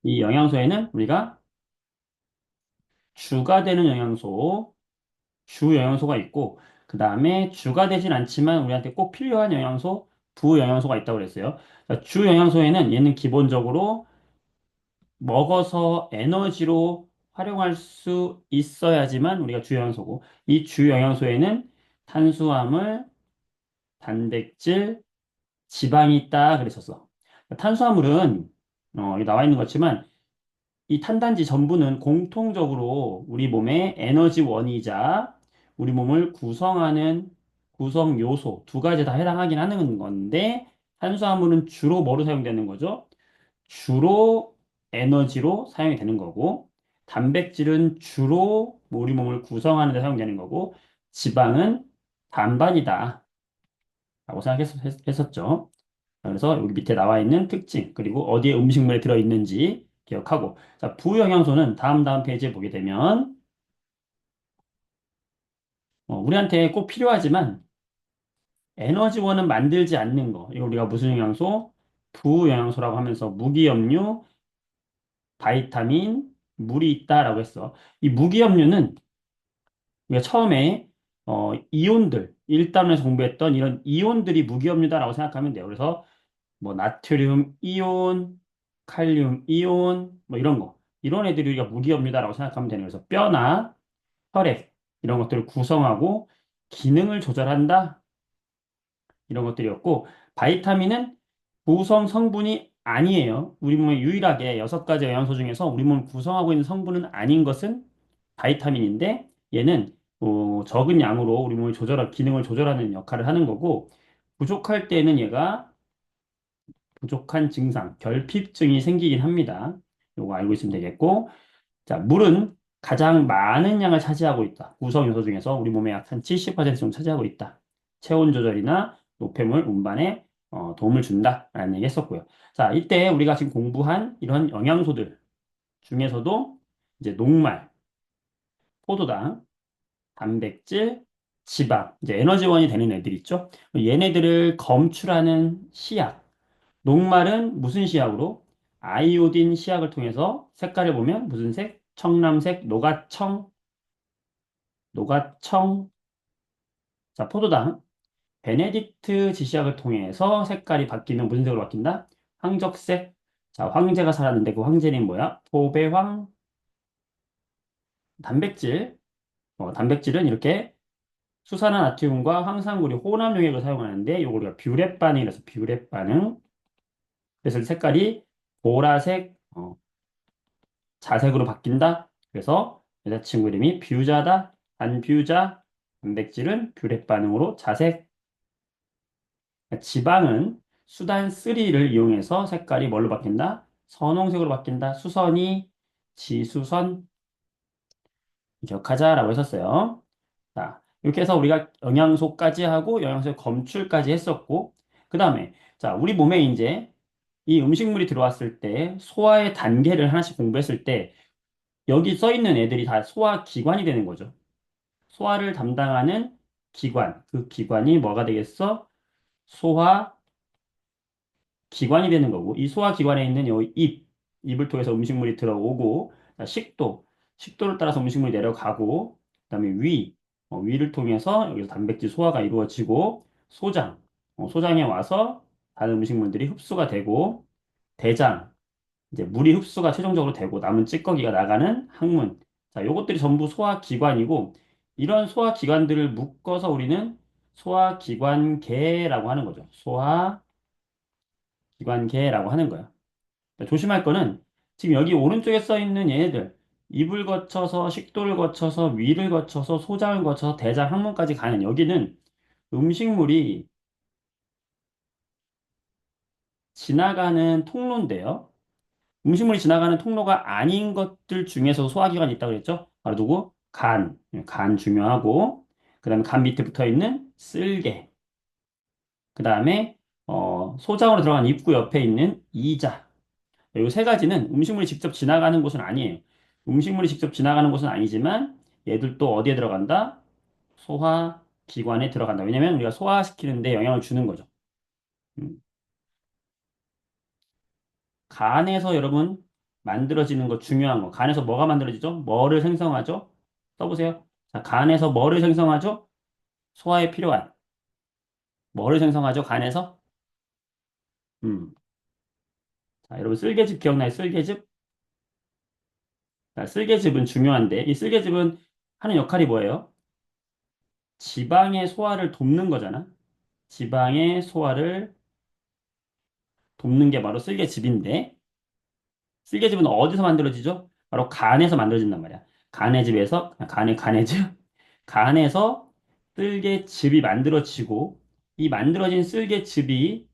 이 영양소에는 우리가 주가 되는 영양소, 주 영양소가 있고, 그 다음에 주가 되진 않지만 우리한테 꼭 필요한 영양소, 부 영양소가 있다고 그랬어요. 자, 주 영양소에는 얘는 기본적으로 먹어서 에너지로 활용할 수 있어야지만 우리가 주 영양소고, 이 주 영양소에는 탄수화물, 단백질, 지방이 있다 그랬었어. 탄수화물은 여기 나와 있는 것지만 이 탄단지 전부는 공통적으로 우리 몸의 에너지원이자 우리 몸을 구성하는 구성 요소 두 가지 다 해당하긴 하는 건데 탄수화물은 주로 뭐로 사용되는 거죠? 주로 에너지로 사용이 되는 거고 단백질은 주로 우리 몸을 구성하는 데 사용되는 거고 지방은 반반이다 라고 생각했었죠. 그래서 여기 밑에 나와 있는 특징, 그리고 어디에 음식물에 들어있는지 기억하고. 자, 부영양소는 다음 페이지에 보게 되면, 우리한테 꼭 필요하지만 에너지원은 만들지 않는 거. 이거 우리가 무슨 영양소? 부영양소라고 하면서 무기염류, 바이타민, 물이 있다라고 했어. 이 무기염류는 우리가 처음에 이온들, 1단원에서 공부했던 이런 이온들이 무기염류다라고 생각하면 돼요. 그래서 뭐 나트륨 이온, 칼륨 이온, 뭐 이런 거. 이런 애들이 우리가 무기업류다라고 생각하면 되는 거죠. 뼈나 혈액 이런 것들을 구성하고 기능을 조절한다. 이런 것들이었고 바이타민은 구성 성분이 아니에요. 우리 몸에 유일하게 6가지 영양소 중에서 우리 몸을 구성하고 있는 성분은 아닌 것은 바이타민인데 얘는 적은 양으로 우리 몸의 기능을 조절하는 역할을 하는 거고 부족할 때는 얘가 부족한 증상, 결핍증이 생기긴 합니다. 요거 알고 있으면 되겠고, 자, 물은 가장 많은 양을 차지하고 있다. 구성 요소 중에서 우리 몸의 약 한 70% 정도 차지하고 있다. 체온 조절이나 노폐물 운반에 도움을 준다라는 얘기 했었고요. 자, 이때 우리가 지금 공부한 이런 영양소들 중에서도 이제 녹말, 포도당, 단백질, 지방, 이제 에너지원이 되는 애들 있죠. 얘네들을 검출하는 시약, 녹말은 무슨 시약으로? 아이오딘 시약을 통해서 색깔을 보면 무슨 색? 청람색, 노가청. 자, 포도당. 베네딕트 지시약을 통해서 색깔이 바뀌면 무슨 색으로 바뀐다? 황적색. 자, 황제가 살았는데 그 황제는 뭐야? 포배황. 단백질. 단백질은 이렇게 수산화나트륨과 황산구리 혼합 용액을 사용하는데 이걸 우리가 뷰렛 반응이라서 뷰렛 반응. 그래서 색깔이 보라색, 자색으로 바뀐다. 그래서 여자친구 이름이 뷰자다. 반뷰자. 단백질은 뷰렛 반응으로 자색. 지방은 수단 3를 이용해서 색깔이 뭘로 바뀐다? 선홍색으로 바뀐다. 수선이 지수선 기억하자라고 했었어요. 자, 이렇게 해서 우리가 영양소까지 하고 영양소의 검출까지 했었고, 그 다음에 자, 우리 몸에 이제 이 음식물이 들어왔을 때 소화의 단계를 하나씩 공부했을 때 여기 써 있는 애들이 다 소화 기관이 되는 거죠. 소화를 담당하는 기관, 그 기관이 뭐가 되겠어? 소화 기관이 되는 거고, 이 소화 기관에 있는 요 입을 통해서 음식물이 들어오고, 자, 식도를 따라서 음식물이 내려가고, 그다음에 위를 통해서 여기서 단백질 소화가 이루어지고, 소장에 와서 다른 음식물들이 흡수가 되고, 대장, 이제 물이 흡수가 최종적으로 되고 남은 찌꺼기가 나가는 항문. 자, 요것들이 전부 소화기관이고 이런 소화기관들을 묶어서 우리는 소화기관계라고 하는 거죠. 소화기관계라고 하는 거야. 자, 조심할 거는 지금 여기 오른쪽에 써 있는 얘네들 입을 거쳐서 식도를 거쳐서 위를 거쳐서 소장을 거쳐서 대장 항문까지 가는 여기는 음식물이 지나가는 통로인데요. 음식물이 지나가는 통로가 아닌 것들 중에서 소화기관이 있다고 그랬죠? 바로 누구? 간. 간 중요하고, 그 다음에 간 밑에 붙어 있는 쓸개. 그 다음에, 소장으로 들어간 입구 옆에 있는 이자. 이 세 가지는 음식물이 직접 지나가는 곳은 아니에요. 음식물이 직접 지나가는 곳은 아니지만, 얘들도 어디에 들어간다? 소화기관에 들어간다. 왜냐면 우리가 소화시키는데 영향을 주는 거죠. 음. 간에서 여러분, 만들어지는 거 중요한 거. 간에서 뭐가 만들어지죠? 뭐를 생성하죠? 써보세요. 자, 간에서 뭐를 생성하죠? 소화에 필요한 뭐를 생성하죠? 간에서? 음. 자, 여러분 쓸개즙 기억나요? 쓸개즙? 자, 쓸개즙은 중요한데 이 쓸개즙은 하는 역할이 뭐예요? 지방의 소화를 돕는 거잖아. 지방의 소화를 돕는 게 바로 쓸개즙인데 쓸개즙은 어디서 만들어지죠? 바로 간에서 만들어진단 말이야. 간의 즙에서 간의 즙 간에서 쓸개즙이 만들어지고 이 만들어진 쓸개즙이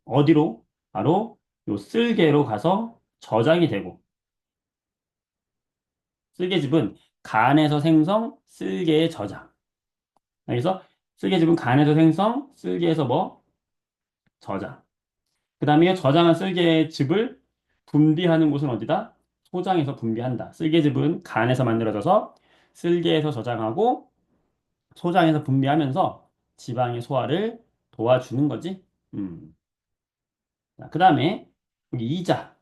어디로? 바로 요 쓸개로 가서 저장이 되고 쓸개즙은 간에서 생성, 쓸개에 저장. 그래서 쓸개즙은 간에서 생성, 쓸개에서 뭐? 저장. 그 다음에 저장한 쓸개즙을 분비하는 곳은 어디다? 소장에서 분비한다. 쓸개즙은 간에서 만들어져서 쓸개에서 저장하고 소장에서 분비하면서 지방의 소화를 도와주는 거지. 음. 그 다음에 여기 이자.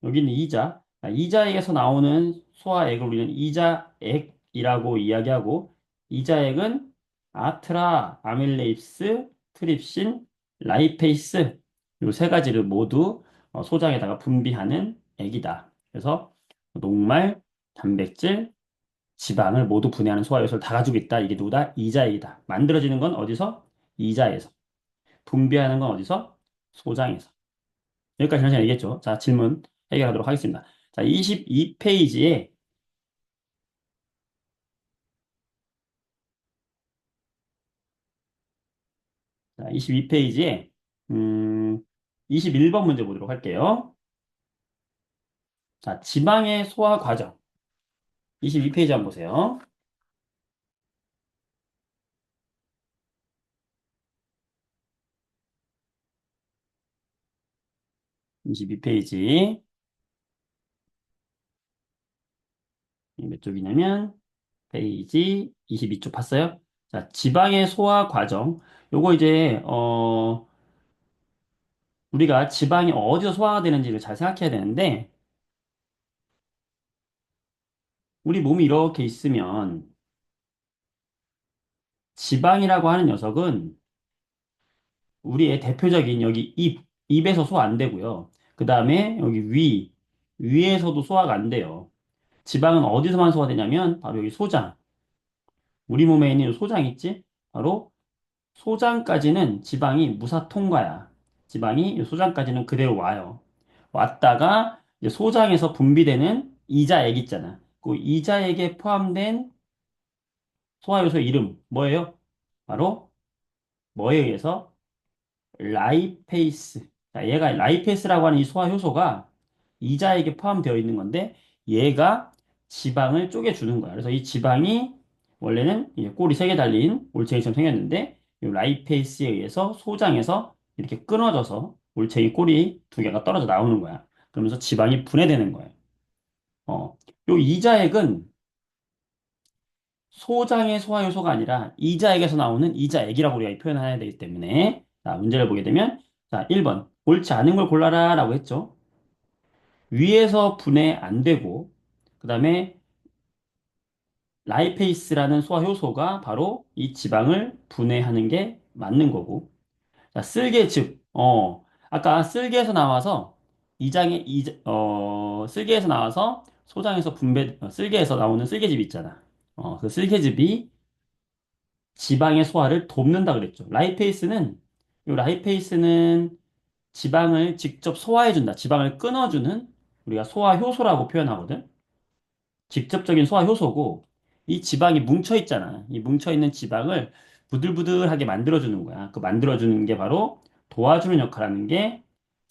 여기는 이자. 이자액에서 나오는 소화액을 우리는 이자액이라고 이야기하고 이자액은 아트라, 아밀레이스, 트립신, 라이페이스 이 세 가지를 모두 소장에다가 분비하는 액이다. 그래서 녹말, 단백질, 지방을 모두 분해하는 소화요소를 다 가지고 있다. 이게 누구다? 이자액이다. 만들어지는 건 어디서? 이자에서. 분비하는 건 어디서? 소장에서. 여기까지 전체 얘기했죠. 자, 질문 해결하도록 하겠습니다. 자, 22페이지에, 22페이지에, 음, 21번 문제 보도록 할게요. 자, 지방의 소화 과정. 22페이지 한번 보세요. 22페이지. 몇 쪽이냐면, 페이지 22쪽 봤어요? 자, 지방의 소화 과정. 요거 이제, 우리가 지방이 어디서 소화가 되는지를 잘 생각해야 되는데, 우리 몸이 이렇게 있으면, 지방이라고 하는 녀석은 우리의 대표적인 여기 입에서 소화 안 되고요. 그 다음에 여기 위에서도 소화가 안 돼요. 지방은 어디서만 소화되냐면 바로 여기 소장. 우리 몸에 있는 이 소장 있지? 바로 소장까지는 지방이 무사 통과야. 지방이 이 소장까지는 그대로 와요. 왔다가 이제 소장에서 분비되는 이자액 있잖아. 그 이자액에 포함된 소화요소 이름 뭐예요? 바로 뭐에 의해서? 라이페이스. 자, 얘가 라이페이스라고 하는 이 소화 효소가 이자에게 포함되어 있는 건데 얘가 지방을 쪼개주는 거야. 그래서 이 지방이 원래는 이게 꼬리 세 개 달린 올챙이처럼 생겼는데 이 라이페이스에 의해서 소장에서 이렇게 끊어져서 올챙이 꼬리 두 개가 떨어져 나오는 거야. 그러면서 지방이 분해되는 거예요. 어, 요 이자액은 소장의 소화 요소가 아니라 이자액에서 나오는 이자액이라고 우리가 표현해야 되기 때문에 자, 문제를 보게 되면 자, 1번 옳지 않은 걸 골라라 라고 했죠. 위에서 분해 안 되고 그 다음에 라이페이스라는 소화 효소가 바로 이 지방을 분해하는 게 맞는 거고 자, 쓸개즙 아까 쓸개에서 나와서 쓸개에서 나와서 소장에서 쓸개에서 나오는 쓸개즙 있잖아. 그 쓸개즙이 지방의 소화를 돕는다 그랬죠. 라이페이스는 지방을 직접 소화해준다. 지방을 끊어주는 우리가 소화 효소라고 표현하거든. 직접적인 소화 효소고 이 지방이 뭉쳐 있잖아. 이 뭉쳐 있는 지방을 부들부들하게 만들어주는 거야. 그 만들어주는 게 바로 도와주는 역할하는 게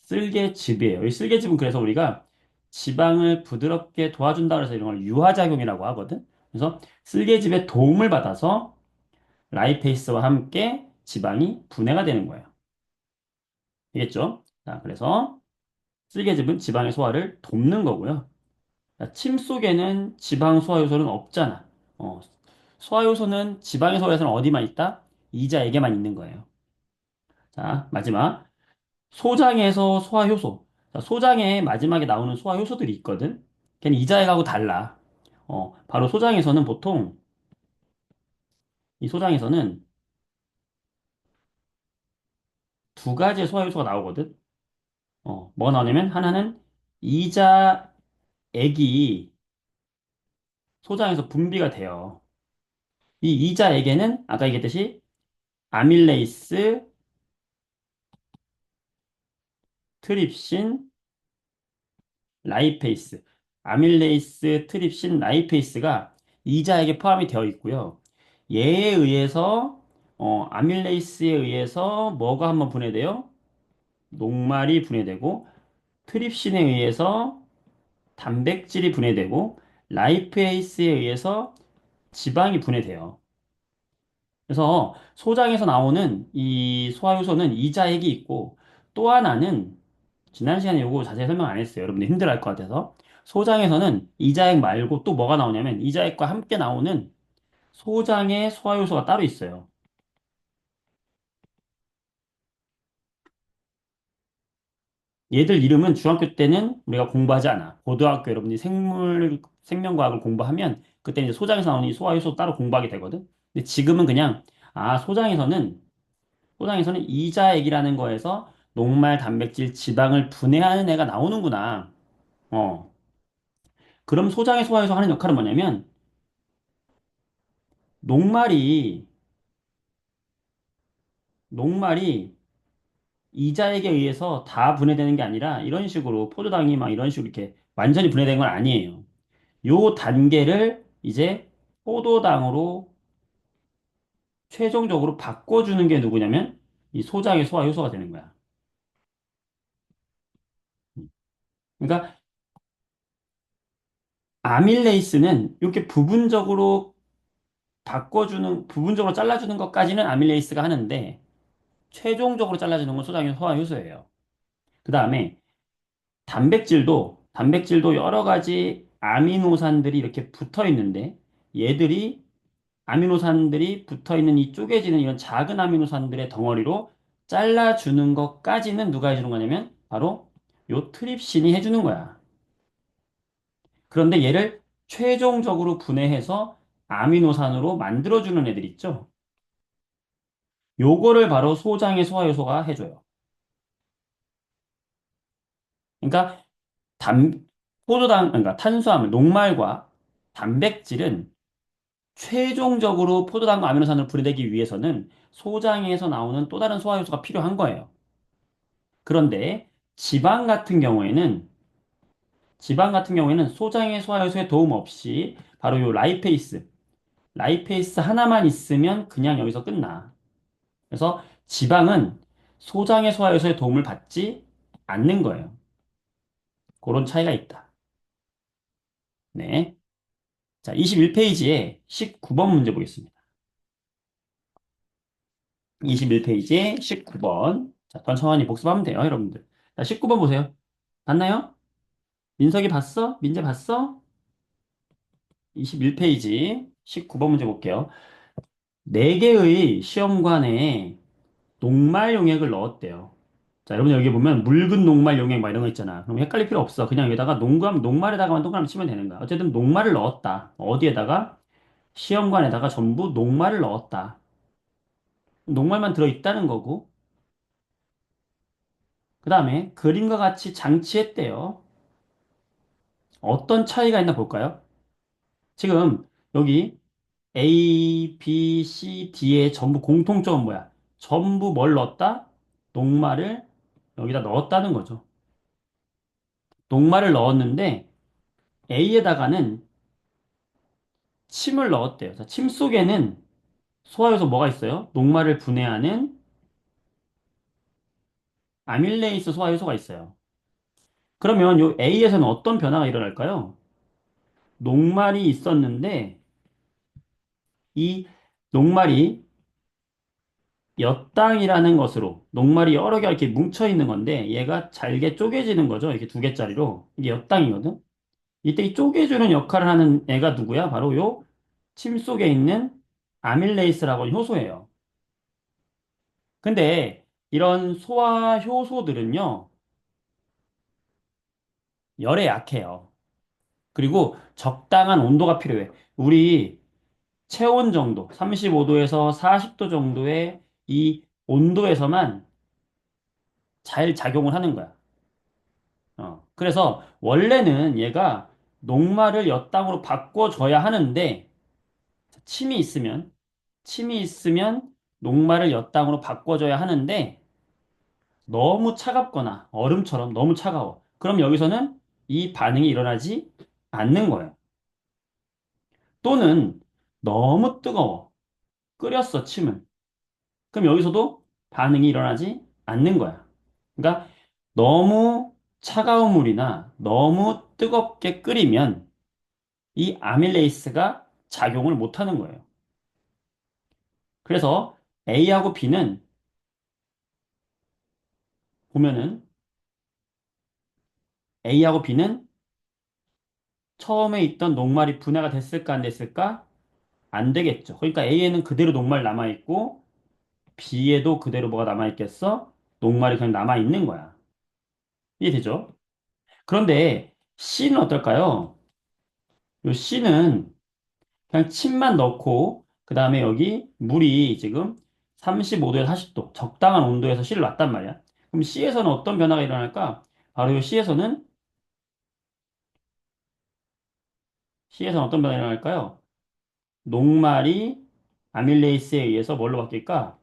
쓸개즙이에요. 이 쓸개즙은 그래서 우리가 지방을 부드럽게 도와준다 그래서 이런 걸 유화작용이라고 하거든. 그래서 쓸개즙의 도움을 받아서 라이페이스와 함께 지방이 분해가 되는 거예요. 알겠죠? 자, 그래서 쓸개즙은 지방의 소화를 돕는 거고요. 자, 침 속에는 지방 소화 요소는 없잖아. 어, 소화 요소는 지방의 소화에서는 어디만 있다? 이자에게만 있는 거예요. 자, 마지막. 소장에서 소화효소. 자, 소장의 마지막에 나오는 소화효소들이 있거든. 걔는 이자액하고 달라. 바로 소장에서는 보통 이 소장에서는 두 가지의 소화효소가 나오거든. 뭐가 나오냐면 하나는 이자액이 소장에서 분비가 돼요. 이 이자액에는 아까 얘기했듯이 아밀레이스, 트립신, 라이페이스. 아밀레이스, 트립신, 라이페이스가 이자액에 포함이 되어 있고요. 얘에 의해서 아밀레이스에 의해서 뭐가 한번 분해돼요? 녹말이 분해되고 트립신에 의해서 단백질이 분해되고 라이페이스에 의해서 지방이 분해돼요. 그래서 소장에서 나오는 이 소화효소는 이자액이 있고 또 하나는 지난 시간에 요거 자세히 설명 안 했어요. 여러분들 힘들어할 것 같아서. 소장에서는 이자액 말고 또 뭐가 나오냐면 이자액과 함께 나오는 소장의 소화효소가 따로 있어요. 얘들 이름은 중학교 때는 우리가 공부하지 않아. 고등학교 여러분들이 생명과학을 공부하면 그때 이제 소장에서 나오는 이 소화효소 따로 공부하게 되거든. 근데 지금은 그냥 소장에서는 이자액이라는 거에서 녹말, 단백질, 지방을 분해하는 애가 나오는구나. 어. 그럼 소장의 소화에서 하는 역할은 뭐냐면 녹말이 녹말이 이자액에 의해서 다 분해되는 게 아니라 이런 식으로 포도당이 막 이런 식으로 이렇게 완전히 분해된 건 아니에요. 요 단계를 이제 포도당으로 최종적으로 바꿔주는 게 누구냐면 이 소장의 소화 효소가 되는 거야. 그러니까 아밀레이스는 이렇게 부분적으로 잘라주는 것까지는 아밀레이스가 하는데 최종적으로 잘라주는 건 소장의 소화 효소예요. 그 다음에 단백질도 여러 가지 아미노산들이 이렇게 붙어 있는데 얘들이 아미노산들이 붙어 있는 이 쪼개지는 이런 작은 아미노산들의 덩어리로 잘라주는 것까지는 누가 해주는 거냐면 바로 요 트립신이 해주는 거야. 그런데 얘를 최종적으로 분해해서 아미노산으로 만들어주는 애들 있죠? 요거를 바로 소장의 소화효소가 해줘요. 그러니까 단, 그러니까 탄수화물, 녹말과 단백질은 최종적으로 포도당과 아미노산으로 분해되기 위해서는 소장에서 나오는 또 다른 소화효소가 필요한 거예요. 그런데 지방 같은 경우에는 소장의 소화효소의 도움 없이 바로 요 라이페이스 하나만 있으면 그냥 여기서 끝나. 그래서 지방은 소장의 소화효소의 도움을 받지 않는 거예요. 그런 차이가 있다. 네. 자, 21페이지에 19번 문제 보겠습니다. 21페이지에 19번. 자, 천천히 복습하면 돼요, 여러분들. 자, 19번 보세요. 봤나요? 민석이 봤어? 민재 봤어? 21페이지 19번 문제 볼게요. 4개의 시험관에 녹말 용액을 넣었대요. 자, 여러분 여기 보면 묽은 녹말 용액 막 이런 거 있잖아. 그럼 헷갈릴 필요 없어. 그냥 여기다가 녹말에다가만 동그라미 치면 되는 거야. 어쨌든 녹말을 넣었다. 어디에다가? 시험관에다가 전부 녹말을 넣었다. 녹말만 들어있다는 거고. 그 다음에 그림과 같이 장치했대요. 어떤 차이가 있나 볼까요? 지금 여기 A, B, C, D의 전부 공통점은 뭐야? 전부 뭘 넣었다? 녹말을 여기다 넣었다는 거죠. 녹말을 넣었는데 A에다가는 침을 넣었대요. 자, 침 속에는 소화효소 뭐가 있어요? 녹말을 분해하는 아밀레이스 소화효소가 있어요. 그러면 요 A에서는 어떤 변화가 일어날까요? 녹말이 있었는데 이 녹말이 엿당이라는 것으로 녹말이 여러 개 이렇게 뭉쳐 있는 건데 얘가 잘게 쪼개지는 거죠. 이렇게 두 개짜리로. 이게 엿당이거든. 이때 이 쪼개주는 역할을 하는 애가 누구야? 바로 요 침 속에 있는 아밀레이스라고 하는 효소예요. 근데 이런 소화 효소들은요, 열에 약해요. 그리고 적당한 온도가 필요해. 우리 체온 정도, 35도에서 40도 정도의 이 온도에서만 잘 작용을 하는 거야. 그래서 원래는 얘가 녹말을 엿당으로 바꿔줘야 하는데, 침이 있으면, 침이 있으면 녹말을 엿당으로 바꿔줘야 하는데, 너무 차갑거나 얼음처럼 너무 차가워. 그럼 여기서는 이 반응이 일어나지 않는 거예요. 또는 너무 뜨거워. 끓였어, 침을. 그럼 여기서도 반응이 일어나지 않는 거야. 그러니까 너무 차가운 물이나 너무 뜨겁게 끓이면 이 아밀레이스가 작용을 못 하는 거예요. 그래서 A하고 B는 보면은 A하고 B는 처음에 있던 녹말이 분해가 됐을까 안 됐을까? 안 되겠죠. 그러니까 A에는 그대로 녹말 남아있고 B에도 그대로 뭐가 남아있겠어? 녹말이 그냥 남아있는 거야. 이해되죠? 그런데 C는 어떨까요? 요 C는 그냥 침만 넣고 그 다음에 여기 물이 지금 35도에서 40도 적당한 온도에서 C를 놨단 말이야. 그럼 C에서는 어떤 변화가 일어날까? 바로 요 C에서는 어떤 변화가 일어날까요? 녹말이 아밀레이스에 의해서 뭘로 바뀔까?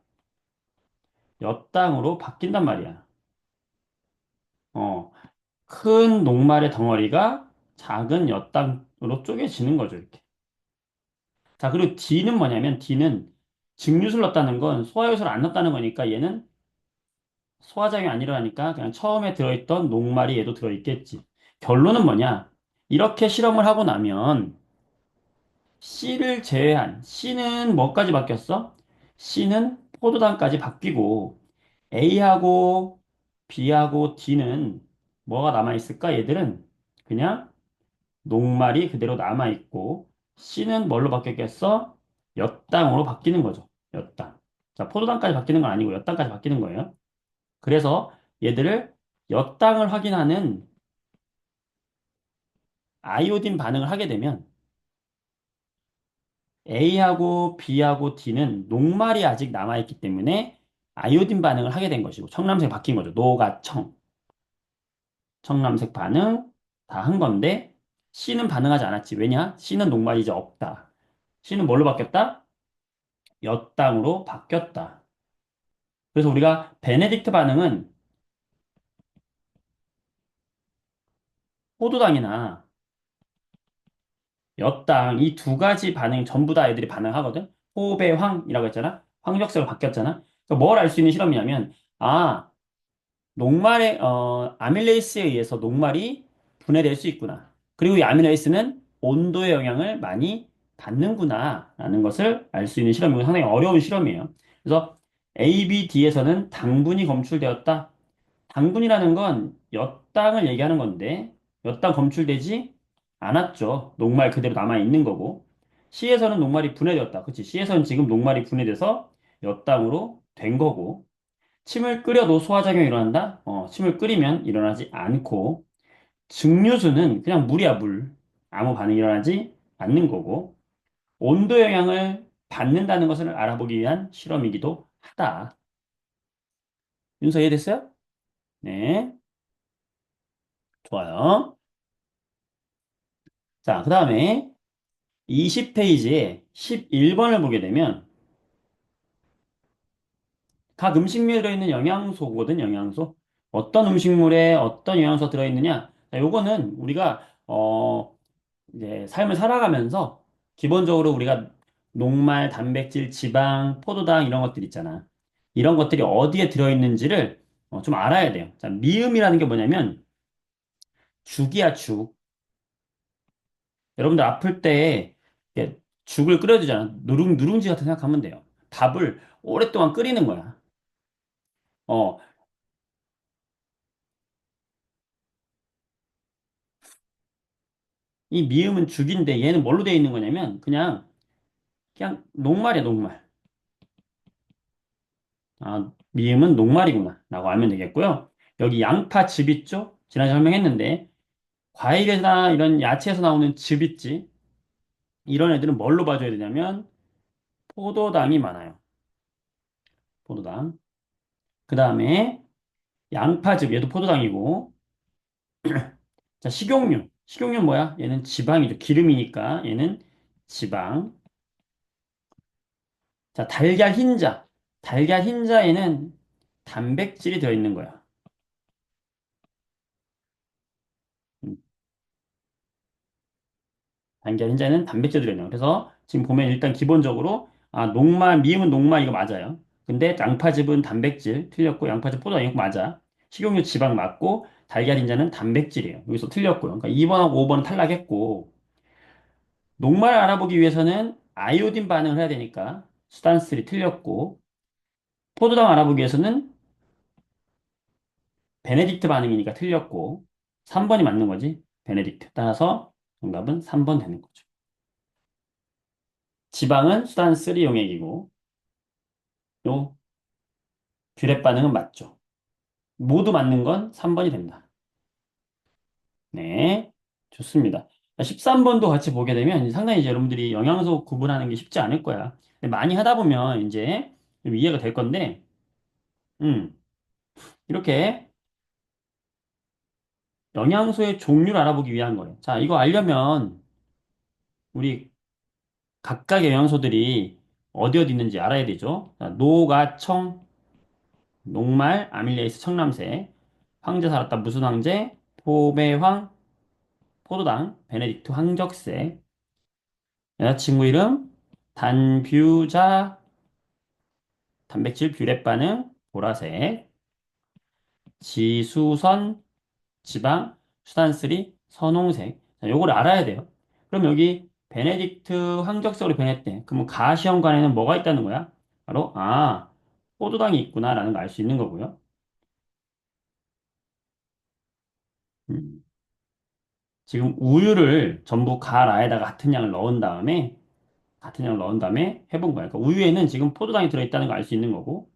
엿당으로 바뀐단 말이야. 어, 큰 녹말의 덩어리가 작은 엿당으로 쪼개지는 거죠, 이렇게. 자, 그리고 D는 뭐냐면 D는 증류수를 넣었다는 건 소화효소를 안 넣었다는 거니까 얘는 소화작용이 안 일어나니까 그냥 처음에 들어있던 녹말이 얘도 들어있겠지. 결론은 뭐냐? 이렇게 실험을 하고 나면 C를 제외한 C는 뭐까지 바뀌었어? C는 포도당까지 바뀌고 A하고 B하고 D는 뭐가 남아있을까? 얘들은 그냥 녹말이 그대로 남아있고 C는 뭘로 바뀌었겠어? 엿당으로 바뀌는 거죠. 엿당. 자, 포도당까지 바뀌는 건 아니고 엿당까지 바뀌는 거예요. 그래서 얘들을 엿당을 확인하는 아이오딘 반응을 하게 되면 A하고 B하고 D는 녹말이 아직 남아있기 때문에 아이오딘 반응을 하게 된 것이고 청람색 바뀐 거죠. 노가 청람색 반응 다 한 건데 C는 반응하지 않았지. 왜냐? C는 녹말이 이제 없다. C는 뭘로 바뀌었다? 엿당으로 바뀌었다. 그래서 우리가 베네딕트 반응은 포도당이나 엿당 이 두 가지 반응 전부 다 애들이 반응하거든. 호흡의 황이라고 했잖아. 황적색으로 바뀌었잖아. 뭘 알 수 있는 실험이냐면 녹말의 아밀레이스에 의해서 녹말이 분해될 수 있구나. 그리고 이 아밀레이스는 온도의 영향을 많이 받는구나라는 것을 알 수 있는 실험이고 상당히 어려운 실험이에요. 그래서 A, B, D에서는 당분이 검출되었다. 당분이라는 건 엿당을 얘기하는 건데 엿당 검출되지 않았죠. 녹말 그대로 남아 있는 거고. C에서는 녹말이 분해되었다. 그치? C에서는 지금 녹말이 분해돼서 엿당으로 된 거고. 침을 끓여도 소화작용이 일어난다? 침을 끓이면 일어나지 않고, 증류수는 그냥 물이야, 물. 아무 반응이 일어나지 않는 거고, 온도 영향을 받는다는 것을 알아보기 위한 실험이기도 하다. 윤서 이해됐어요? 네, 좋아요. 자, 그 다음에 20페이지에 11번을 보게 되면, 각 음식물에 들어있는 영양소거든, 영양소. 어떤 음식물에 어떤 영양소가 들어있느냐? 자, 요거는 우리가, 이제 삶을 살아가면서 기본적으로 우리가 녹말, 단백질, 지방, 포도당 이런 것들 있잖아. 이런 것들이 어디에 들어있는지를 좀 알아야 돼요. 자, 미음이라는 게 뭐냐면 죽이야, 죽. 여러분들 아플 때 이렇게 죽을 끓여주잖아. 누룽지 같은 생각하면 돼요. 밥을 오랫동안 끓이는 거야. 어, 이 미음은 죽인데 얘는 뭘로 되어 있는 거냐면 그냥 녹말이야, 녹말. 미음은 녹말이구나. 라고 알면 되겠고요. 여기 양파즙 있죠? 지난주에 설명했는데, 과일이나 이런 야채에서 나오는 즙 있지? 이런 애들은 뭘로 봐줘야 되냐면, 포도당이 많아요. 포도당. 그 다음에 양파즙, 얘도 포도당이고, 자, 식용유. 식용유는 뭐야? 얘는 지방이죠. 기름이니까 얘는 지방. 자, 달걀 흰자. 달걀 흰자에는 단백질이 들어있는 거야. 음, 달걀 흰자에는 단백질이 들어있는 거야. 그래서 지금 보면 일단 기본적으로, 녹말, 미음은 녹말 이거 맞아요. 근데 양파즙은 단백질 틀렸고, 양파즙 포도당 이거 맞아. 식용유 지방 맞고, 달걀 흰자는 단백질이에요. 여기서 틀렸고요. 그러니까 2번하고 5번은 탈락했고, 녹말을 알아보기 위해서는 아이오딘 반응을 해야 되니까 수단쓰리 틀렸고 포도당 알아보기 위해서는 베네딕트 반응이니까 틀렸고 3번이 맞는 거지. 베네딕트. 따라서 정답은 3번 되는 거죠. 지방은 수단쓰리 용액이고 요 뷰렛 반응은 맞죠. 모두 맞는 건 3번이 된다. 네. 좋습니다. 13번도 같이 보게 되면 상당히 이제 여러분들이 영양소 구분하는 게 쉽지 않을 거야. 근데 많이 하다 보면 이제 좀 이해가 될 건데, 음, 이렇게 영양소의 종류를 알아보기 위한 거예요. 자, 이거 알려면 우리 각각의 영양소들이 어디 어디 있는지 알아야 되죠. 자, 노가 청, 녹말, 아밀레이스, 청남새, 황제 살았다 무슨 황제, 포배황, 포도당, 베네딕트 황적세, 여자친구 이름, 단뷰자, 단백질 뷰렛 반응, 보라색, 지수선, 지방, 수단쓰리, 선홍색. 자, 요걸 알아야 돼요. 그럼 여기 베네딕트 황적색으로 변했대. 그러면 가시현관에는 뭐가 있다는 거야? 바로 포도당이 있구나라는 걸 알 수 있는 거고요. 음, 지금 우유를 전부 갈아에다가 같은 양을 넣은 다음에 해본 거야. 그러니까 우유에는 지금 포도당이 들어있다는 걸 알 수 있는 거고.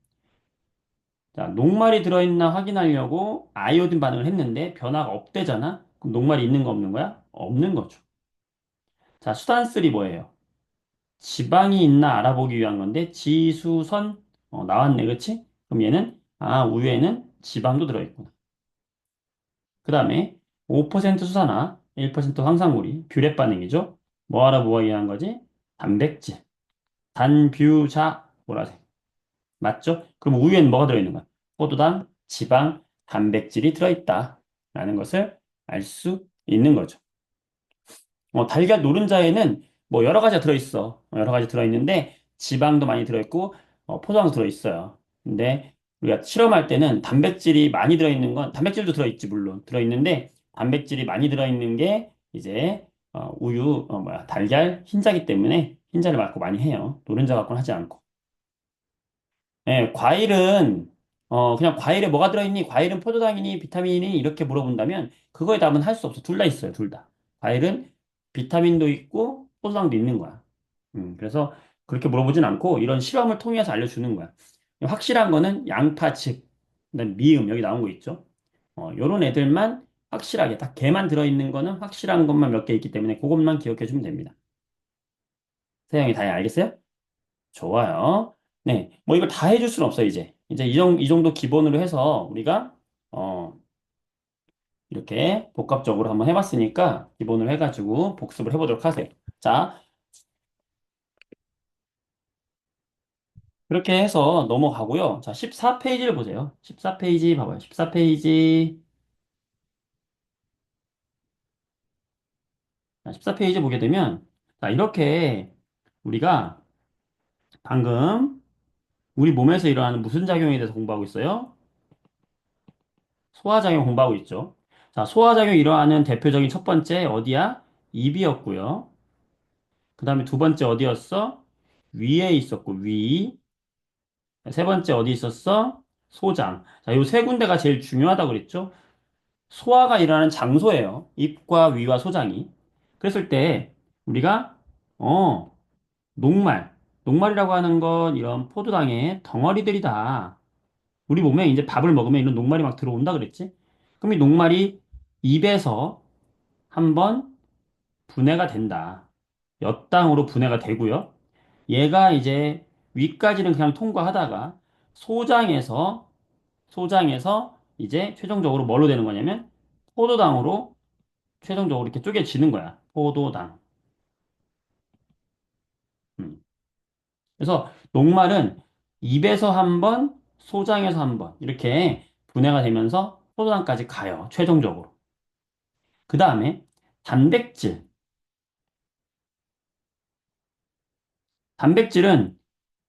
자, 녹말이 들어있나 확인하려고 아이오딘 반응을 했는데 변화가 없대잖아. 그럼 녹말이 있는 거 없는 거야? 없는 거죠. 자, 수단쓰리 뭐예요? 지방이 있나 알아보기 위한 건데 지수선 나왔네 그치? 그럼 얘는 우유에는 지방도 들어있구나. 그 다음에 5% 수산화 1% 황산물이 뷰렛 반응이죠. 뭐 알아보기 위한 거지? 단백질 단뷰자 보라색 맞죠? 그럼 우유에는 뭐가 들어있는 거야? 포도당 지방 단백질이 들어있다 라는 것을 알 수 있는 거죠. 달걀 노른자에는 뭐 여러 가지가 들어있어. 여러 가지 들어있는데 지방도 많이 들어있고 포도당도 들어있어요. 근데 우리가 실험할 때는 단백질이 많이 들어있는 건 단백질도 들어있지 물론 들어있는데 단백질이 많이 들어있는 게 이제 우유 달걀 흰자기 때문에 흰자를 갖고 많이 해요. 노른자 갖고는 하지 않고. 예, 과일은 그냥 과일에 뭐가 들어있니? 과일은 포도당이니 비타민이니 이렇게 물어본다면 그거에 답은 할 수 없어. 둘 다 있어요. 둘 다. 과일은 비타민도 있고 포도당도 있는 거야. 그래서 그렇게 물어보진 않고 이런 실험을 통해서 알려주는 거야. 확실한 거는 양파즙, 그다음에 미음 여기 나온 거 있죠. 요런 애들만 확실하게 딱 걔만 들어있는 거는 확실한 것만 몇 개 있기 때문에 그것만 기억해 주면 됩니다. 세영이 다 알겠어요? 좋아요. 네, 뭐 이걸 다 해줄 수는 없어요, 이제. 이제 이 정도 기본으로 해서 우리가, 이렇게 복합적으로 한번 해봤으니까 기본으로 해가지고 복습을 해보도록 하세요. 자, 그렇게 해서 넘어가고요. 자, 14페이지를 보세요. 14페이지 봐봐요. 14페이지. 자, 14페이지 보게 되면, 자, 이렇게 우리가 방금 우리 몸에서 일어나는 무슨 작용에 대해서 공부하고 있어요? 소화작용 공부하고 있죠. 자, 소화작용 일어나는 대표적인 첫 번째 어디야? 입이었고요. 그 다음에 두 번째 어디였어? 위에 있었고, 위. 세 번째 어디 있었어? 소장. 자, 요 세 군데가 제일 중요하다고 그랬죠? 소화가 일어나는 장소예요. 입과 위와 소장이. 그랬을 때, 우리가, 녹말. 녹말이라고 하는 건 이런 포도당의 덩어리들이다. 우리 몸에 이제 밥을 먹으면 이런 녹말이 막 들어온다 그랬지? 그럼 이 녹말이 입에서 한번 분해가 된다. 엿당으로 분해가 되고요. 얘가 이제 위까지는 그냥 통과하다가 소장에서 소장에서 이제 최종적으로 뭘로 되는 거냐면 포도당으로 최종적으로 이렇게 쪼개지는 거야. 포도당. 음. 그래서 녹말은 입에서 한 번, 소장에서 한 번 이렇게 분해가 되면서 포도당까지 가요. 최종적으로. 그 다음에 단백질. 단백질은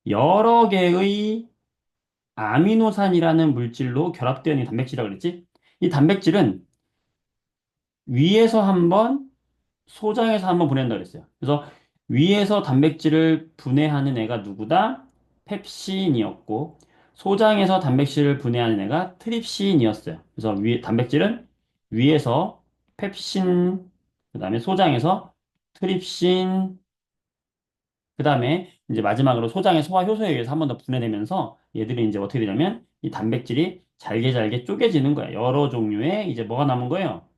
여러 개의 아미노산이라는 물질로 결합되어 있는 단백질이라고 그랬지? 이 단백질은 위에서 한 번, 소장에서 한 번 분해한다고 그랬어요. 그래서 위에서 단백질을 분해하는 애가 누구다? 펩신이었고, 소장에서 단백질을 분해하는 애가 트립신이었어요. 그래서 단백질은 위에서 펩신, 그 다음에 소장에서 트립신, 그 다음에 이제 마지막으로 소장의 소화 효소에 의해서 한 번 더 분해되면서 얘들이 이제 어떻게 되냐면 이 단백질이 잘게 잘게 쪼개지는 거야. 여러 종류의 이제 뭐가 남은 거예요?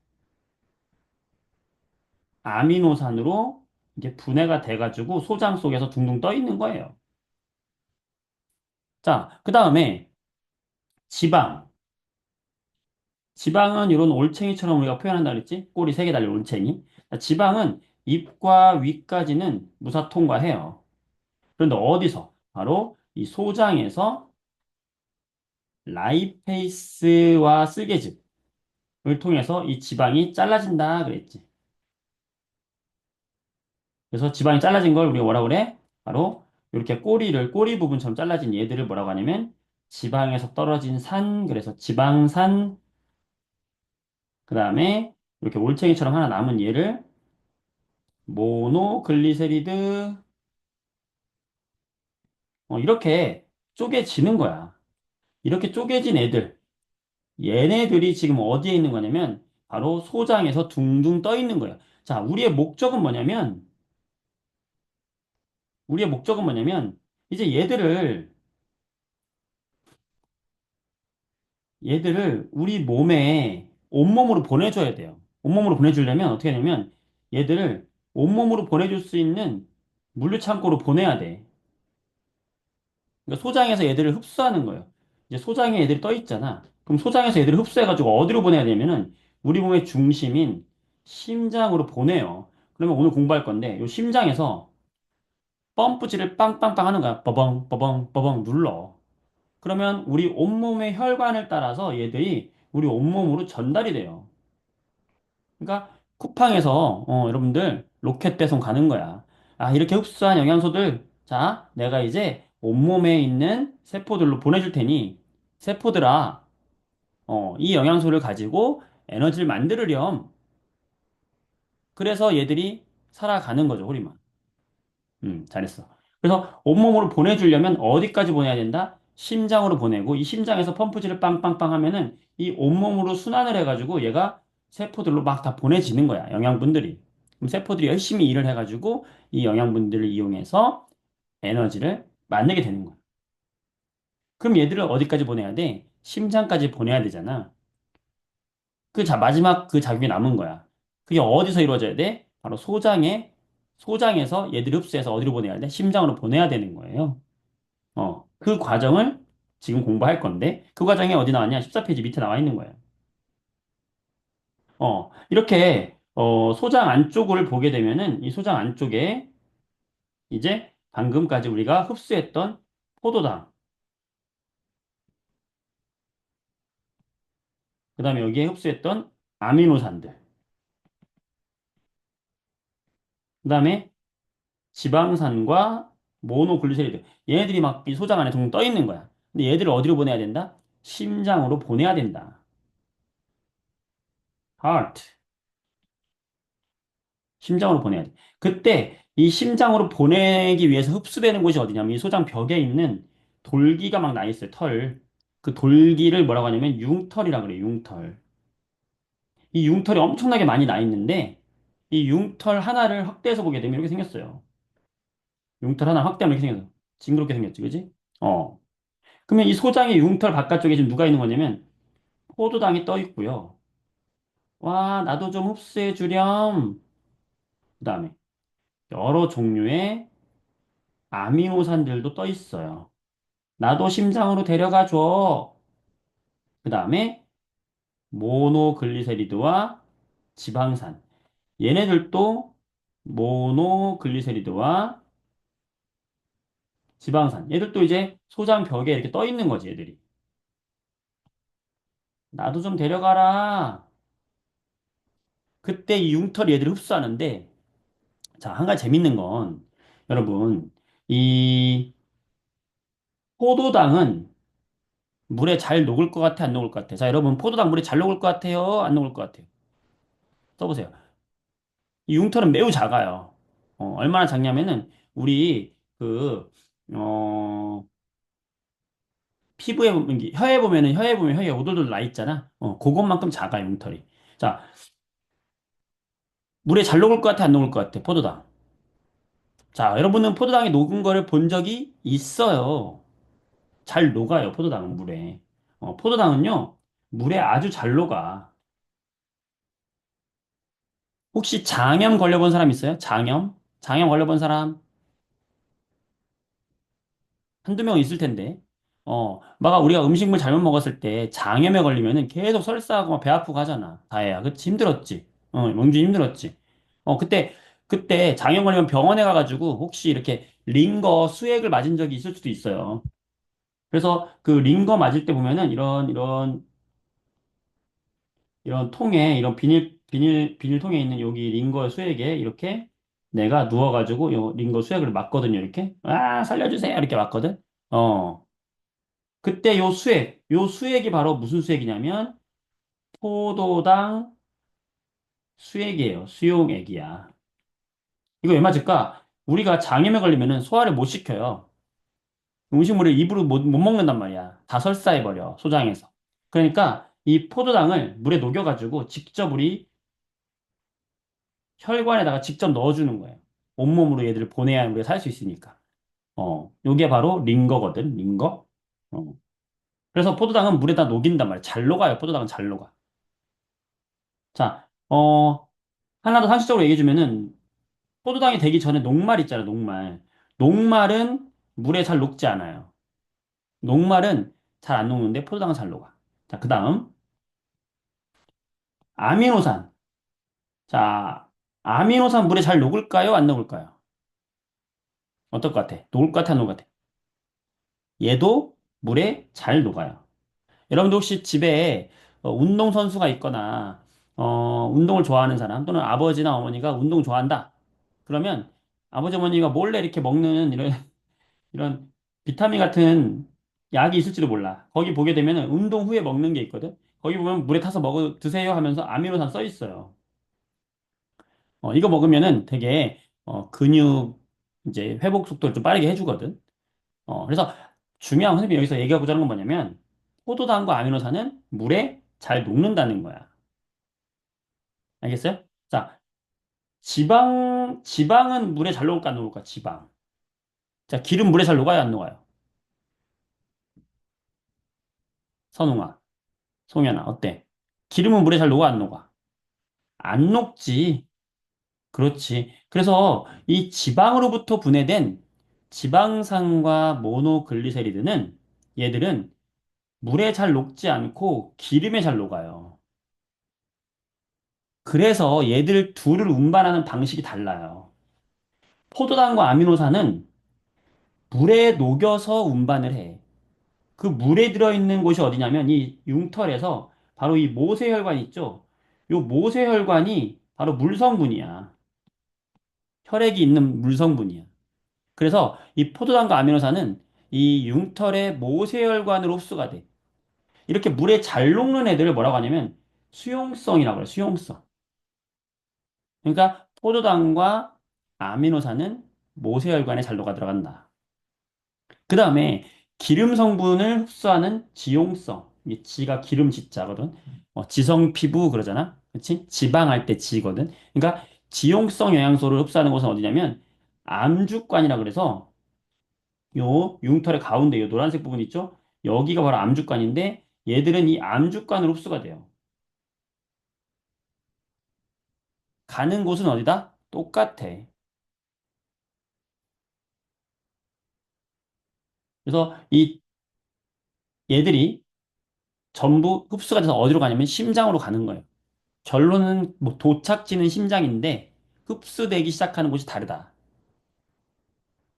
아미노산으로 이게 분해가 돼가지고 소장 속에서 둥둥 떠 있는 거예요. 자, 그 다음에 지방. 지방은 이런 올챙이처럼 우리가 표현한다 그랬지? 꼬리 세 개 달린 올챙이. 자, 지방은 입과 위까지는 무사 통과해요. 그런데 어디서? 바로 이 소장에서 라이페이스와 쓸개즙 을 통해서 이 지방이 잘라진다 그랬지. 그래서 지방이 잘라진 걸 우리가 뭐라고 그래? 바로 이렇게 꼬리 부분처럼 잘라진 얘들을 뭐라고 하냐면 지방에서 떨어진 산, 그래서 지방산, 그 다음에 이렇게 올챙이처럼 하나 남은 얘를 모노글리세리드, 이렇게 쪼개지는 거야. 이렇게 쪼개진 애들, 얘네들이 지금 어디에 있는 거냐면 바로 소장에서 둥둥 떠 있는 거야. 자, 우리의 목적은 뭐냐면 이제 얘들을 우리 몸에 온몸으로 보내줘야 돼요. 온몸으로 보내주려면 어떻게 하냐면 얘들을 온몸으로 보내줄 수 있는 물류창고로 보내야 돼. 그러니까 소장에서 얘들을 흡수하는 거예요. 이제 소장에 애들이 떠 있잖아. 그럼 소장에서 얘들을 흡수해가지고 어디로 보내야 되냐면은 우리 몸의 중심인 심장으로 보내요. 그러면 오늘 공부할 건데 이 심장에서 펌프질을 빵빵빵 하는 거야. 빠벙 빠벙 빠벙 눌러. 그러면 우리 온몸의 혈관을 따라서 얘들이 우리 온몸으로 전달이 돼요. 그러니까 쿠팡에서 여러분들 로켓 배송 가는 거야. 아, 이렇게 흡수한 영양소들, 자, 내가 이제 온몸에 있는 세포들로 보내줄 테니 세포들아, 이 영양소를 가지고 에너지를 만들으렴. 그래서 얘들이 살아가는 거죠, 우리만. 잘했어. 그래서 온몸으로 보내주려면 어디까지 보내야 된다? 심장으로 보내고 이 심장에서 펌프질을 빵빵빵 하면은 이 온몸으로 순환을 해가지고 얘가 세포들로 막 다 보내지는 거야. 영양분들이. 그럼 세포들이 열심히 일을 해가지고 이 영양분들을 이용해서 에너지를 만들게 되는 거야. 그럼 얘들을 어디까지 보내야 돼? 심장까지 보내야 되잖아. 마지막 그 작용이 남은 거야. 그게 어디서 이루어져야 돼? 바로 소장에서 얘들을 흡수해서 어디로 보내야 돼? 심장으로 보내야 되는 거예요. 그 과정을 지금 공부할 건데, 그 과정이 어디 나왔냐? 14페이지 밑에 나와 있는 거예요. 이렇게, 소장 안쪽을 보게 되면은, 이 소장 안쪽에 이제 방금까지 우리가 흡수했던 포도당, 그 다음에 여기에 흡수했던 아미노산들, 그 다음에 지방산과 모노글리세리드, 얘네들이 막 이 소장 안에 둥둥 떠 있는 거야. 근데 얘들을 어디로 보내야 된다? 심장으로 보내야 된다. heart. 심장으로 보내야 돼. 그때 이 심장으로 보내기 위해서 흡수되는 곳이 어디냐면 이 소장 벽에 있는 돌기가 막 나 있어요. 털. 그 돌기를 뭐라고 하냐면 융털이라 그래요. 융털. 이 융털이 엄청나게 많이 나 있는데 이 융털 하나를 확대해서 보게 되면 이렇게 생겼어요. 융털 하나 확대하면 이렇게 생겼어. 징그럽게 생겼지, 그지? 어. 그러면 이 소장의 융털 바깥쪽에 지금 누가 있는 거냐면 포도당이 떠 있고요. 와, 나도 좀 흡수해 주렴. 그다음에 여러 종류의 아미노산들도 떠 있어요. 나도 심장으로 데려가 줘. 그다음에 모노글리세리드와 지방산. 얘네들도 모노글리세리드와 지방산. 얘들도 이제 소장 벽에 이렇게 떠 있는 거지, 얘들이. 나도 좀 데려가라. 그때 이 융털이 얘들을 흡수하는데, 자, 한 가지 재밌는 건, 여러분, 이 포도당은 물에 잘 녹을 것 같아, 안 녹을 것 같아? 자, 여러분, 포도당 물에 잘 녹을 것 같아요? 안 녹을 것 같아요? 써보세요. 이 융털은 매우 작아요. 얼마나 작냐면은, 우리, 어, 피부에 보면, 혀에 보면 혀에 오돌돌 나 있잖아. 그것만큼 작아요, 융털이. 자, 물에 잘 녹을 것 같아, 안 녹을 것 같아? 포도당. 자, 여러분은 포도당이 녹은 거를 본 적이 있어요. 잘 녹아요, 포도당은 물에. 포도당은요, 물에 아주 잘 녹아. 혹시 장염 걸려본 사람 있어요? 장염? 장염 걸려본 사람 한두 명 있을 텐데. 막 우리가 음식물 잘못 먹었을 때 장염에 걸리면은 계속 설사하고 막 배 아프고 하잖아. 다혜야. 그치? 힘들었지? 명준 힘들었지? 그때 장염 걸리면 병원에 가가지고 혹시 이렇게 링거 수액을 맞은 적이 있을 수도 있어요. 그래서 그 링거 맞을 때 보면은 이런 통에, 이런 비닐 통에 있는 여기 링거 수액에 이렇게 내가 누워가지고 요 링거 수액을 맞거든요, 이렇게. 아, 살려주세요, 이렇게 맞거든. 어. 그때 요 수액이 바로 무슨 수액이냐면, 포도당 수액이에요. 수용액이야. 이거 왜 맞을까? 우리가 장염에 걸리면은 소화를 못 시켜요. 음식물을 입으로 못 먹는단 말이야. 다 설사해버려, 소장에서. 그러니까 이 포도당을 물에 녹여가지고 직접 우리 혈관에다가 직접 넣어주는 거예요. 온몸으로 얘들을 보내야 우리가 살 수 있으니까. 요게 바로 링거거든, 링거. 어. 그래서 포도당은 물에다 녹인단 말이야. 잘 녹아요, 포도당은 잘 녹아. 자, 하나 더 상식적으로 얘기해주면은, 포도당이 되기 전에 녹말 있잖아, 녹말. 녹말은 물에 잘 녹지 않아요. 녹말은 잘 안 녹는데 포도당은 잘 녹아. 자, 그 다음, 아미노산. 자, 아미노산 물에 잘 녹을까요? 안 녹을까요? 어떨 것 같아? 녹을 것 같아, 안 녹을 것 같아? 얘도 물에 잘 녹아요. 여러분도 혹시 집에 운동선수가 있거나, 운동을 좋아하는 사람, 또는 아버지나 어머니가 운동 좋아한다. 그러면 아버지 어머니가 몰래 이렇게 먹는 이런 비타민 같은 약이 있을지도 몰라. 거기 보게 되면 운동 후에 먹는 게 있거든. 거기 보면 물에 타서 드세요 하면서 아미노산 써 있어요. 이거 먹으면은 되게, 근육 이제 회복 속도를 좀 빠르게 해주거든. 그래서 중요한 선생님이 여기서 얘기하고자 하는 건 뭐냐면, 포도당과 아미노산은 물에 잘 녹는다는 거야. 알겠어요? 자, 지방은 물에 잘 녹을까, 안 녹을까? 지방. 자, 기름 물에 잘 녹아요, 안 녹아요? 선웅아, 송현아, 어때? 기름은 물에 잘 녹아, 안 녹아? 안 녹지. 그렇지. 그래서 이 지방으로부터 분해된 지방산과 모노글리세리드는 얘들은 물에 잘 녹지 않고 기름에 잘 녹아요. 그래서 얘들 둘을 운반하는 방식이 달라요. 포도당과 아미노산은 물에 녹여서 운반을 해. 그 물에 들어있는 곳이 어디냐면 이 융털에서 바로 이 모세혈관 있죠? 요 모세혈관이 바로 물성분이야. 혈액이 있는 물성분이야. 그래서 이 포도당과 아미노산은 이 융털의 모세혈관으로 흡수가 돼. 이렇게 물에 잘 녹는 애들을 뭐라고 하냐면 수용성이라고 그래, 수용성. 그러니까 포도당과 아미노산은 모세혈관에 잘 녹아 들어간다. 그 다음에 기름 성분을 흡수하는 지용성. 이 지가 기름 지자거든. 지성 피부 그러잖아. 그치? 지방할 때 지거든. 그러니까 지용성 영양소를 흡수하는 곳은 어디냐면 암주관이라 그래서 요 융털의 가운데 요 노란색 부분 있죠? 여기가 바로 암주관인데 얘들은 이 암주관으로 흡수가 돼요. 가는 곳은 어디다? 똑같아. 그래서 이 얘들이 전부 흡수가 돼서 어디로 가냐면 심장으로 가는 거예요. 결론은 뭐 도착지는 심장인데 흡수되기 시작하는 곳이 다르다.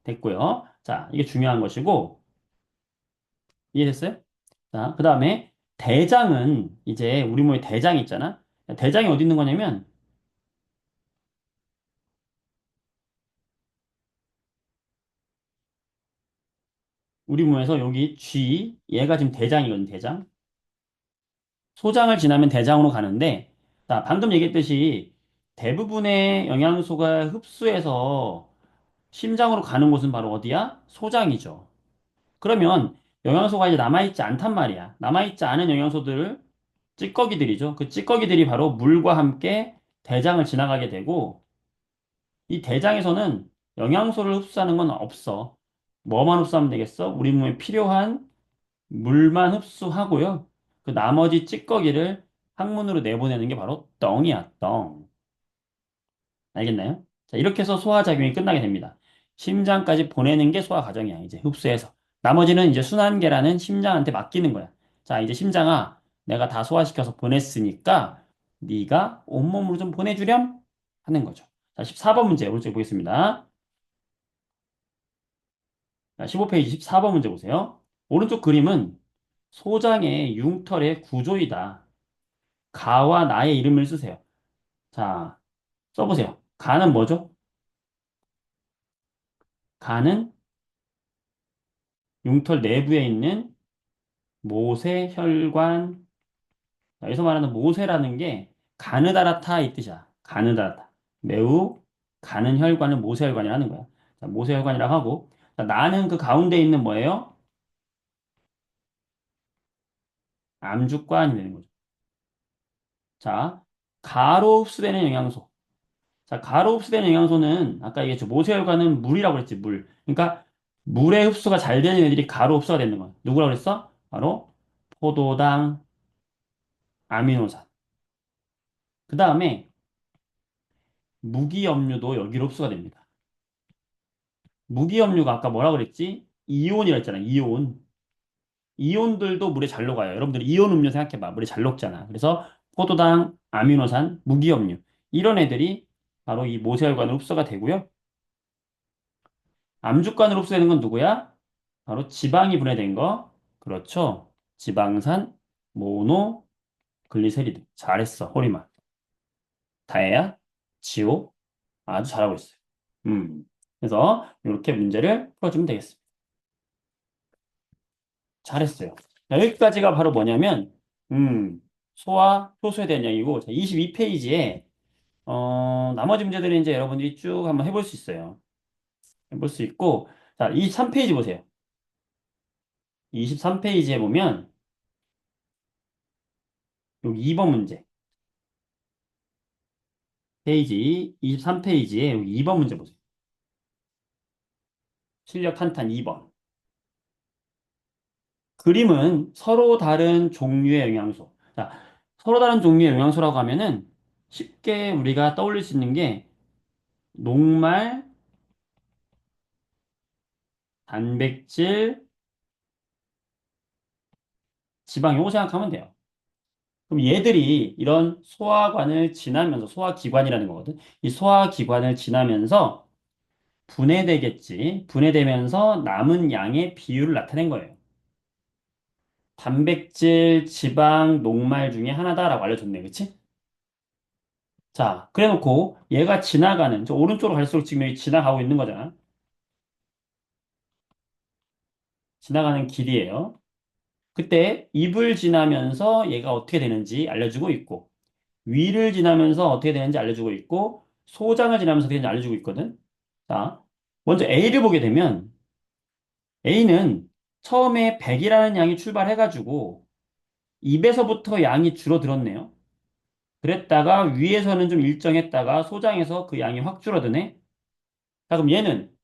됐고요. 자, 이게 중요한 것이고 이해됐어요? 자, 그 다음에 대장은 이제 우리 몸에 대장이 있잖아. 대장이 어디 있는 거냐면 우리 몸에서 여기 G 얘가 지금 대장이거든, 대장. 소장을 지나면 대장으로 가는데 자, 방금 얘기했듯이 대부분의 영양소가 흡수해서 심장으로 가는 곳은 바로 어디야? 소장이죠. 그러면 영양소가 이제 남아있지 않단 말이야. 남아있지 않은 영양소들을 찌꺼기들이죠. 그 찌꺼기들이 바로 물과 함께 대장을 지나가게 되고 이 대장에서는 영양소를 흡수하는 건 없어. 뭐만 흡수하면 되겠어? 우리 몸에 필요한 물만 흡수하고요. 그 나머지 찌꺼기를 항문으로 내보내는 게 바로 똥이야, 똥. 알겠나요? 자, 이렇게 해서 소화작용이 끝나게 됩니다. 심장까지 보내는 게 소화 과정이야, 이제 흡수해서. 나머지는 이제 순환계라는 심장한테 맡기는 거야. 자, 이제 심장아, 내가 다 소화시켜서 보냈으니까 네가 온몸으로 좀 보내주렴 하는 거죠. 자, 14번 문제 오른쪽 보겠습니다. 자, 15페이지 14번 문제 보세요. 오른쪽 그림은 소장의 융털의 구조이다. 가와 나의 이름을 쓰세요. 자, 써보세요. 가는 뭐죠? 가는 융털 내부에 있는 모세, 혈관. 자, 여기서 말하는 모세라는 게 가느다랗다 이 뜻이야. 가느다랗다. 매우 가는 혈관을 모세혈관이라는 거야. 자, 모세혈관이라고 하고 자, 나는 그 가운데 있는 뭐예요? 암주관이 되는 거죠. 자, 가로 흡수되는 영양소. 자, 가로 흡수되는 영양소는 아까 얘기했죠. 모세혈관은 물이라고 그랬지, 물. 그러니까 물의 흡수가 잘 되는 애들이 가로 흡수가 되는 거야. 누구라고 그랬어? 바로 포도당, 아미노산. 그 다음에 무기염류도 여기로 흡수가 됩니다. 무기염류가 아까 뭐라 그랬지? 이온이라 했잖아, 이온. 이온들도 물에 잘 녹아요. 여러분들 이온 음료 생각해봐. 물에 잘 녹잖아. 그래서 포도당, 아미노산, 무기염류. 이런 애들이 바로 이 모세혈관으로 흡수가 되고요. 암주간으로 흡수되는 건 누구야? 바로 지방이 분해된 거. 그렇죠. 지방산, 모노, 글리세리드. 잘했어, 호리만. 다혜야, 지호, 아주 잘하고 있어요. 그래서 이렇게 문제를 풀어주면 되겠습니다. 잘했어요. 자, 여기까지가 바로 뭐냐면, 소와 효소에 대한 이야기고, 22페이지에, 나머지 문제들은 이제 여러분들이 쭉 한번 해볼 수 있어요. 해볼 수 있고, 자, 23페이지 보세요. 23페이지에 보면, 여기 2번 문제. 페이지 23페이지에 여기 2번 문제 보세요. 실력 한탄 2번. 그림은 서로 다른 종류의 영양소. 자, 서로 다른 종류의 영양소라고 하면은 쉽게 우리가 떠올릴 수 있는 게 녹말, 단백질, 지방 요거 생각하면 돼요. 그럼 얘들이 이런 소화관을 지나면서 소화기관이라는 거거든. 이 소화기관을 지나면서 분해되겠지. 분해되면서 남은 양의 비율을 나타낸 거예요. 단백질, 지방, 녹말 중에 하나다라고 알려줬네. 그치? 자, 그래 놓고 얘가 지나가는, 저 오른쪽으로 갈수록 지금 여기 지나가고 있는 거잖아. 지나가는 길이에요. 그때 입을 지나면서 얘가 어떻게 되는지 알려주고 있고, 위를 지나면서 어떻게 되는지 알려주고 있고, 소장을 지나면서 어떻게 되는지 알려주고 있거든. 자, 먼저 A를 보게 되면, A는 처음에 100이라는 양이 출발해가지고, 입에서부터 양이 줄어들었네요. 그랬다가 위에서는 좀 일정했다가 소장에서 그 양이 확 줄어드네. 자, 그럼 얘는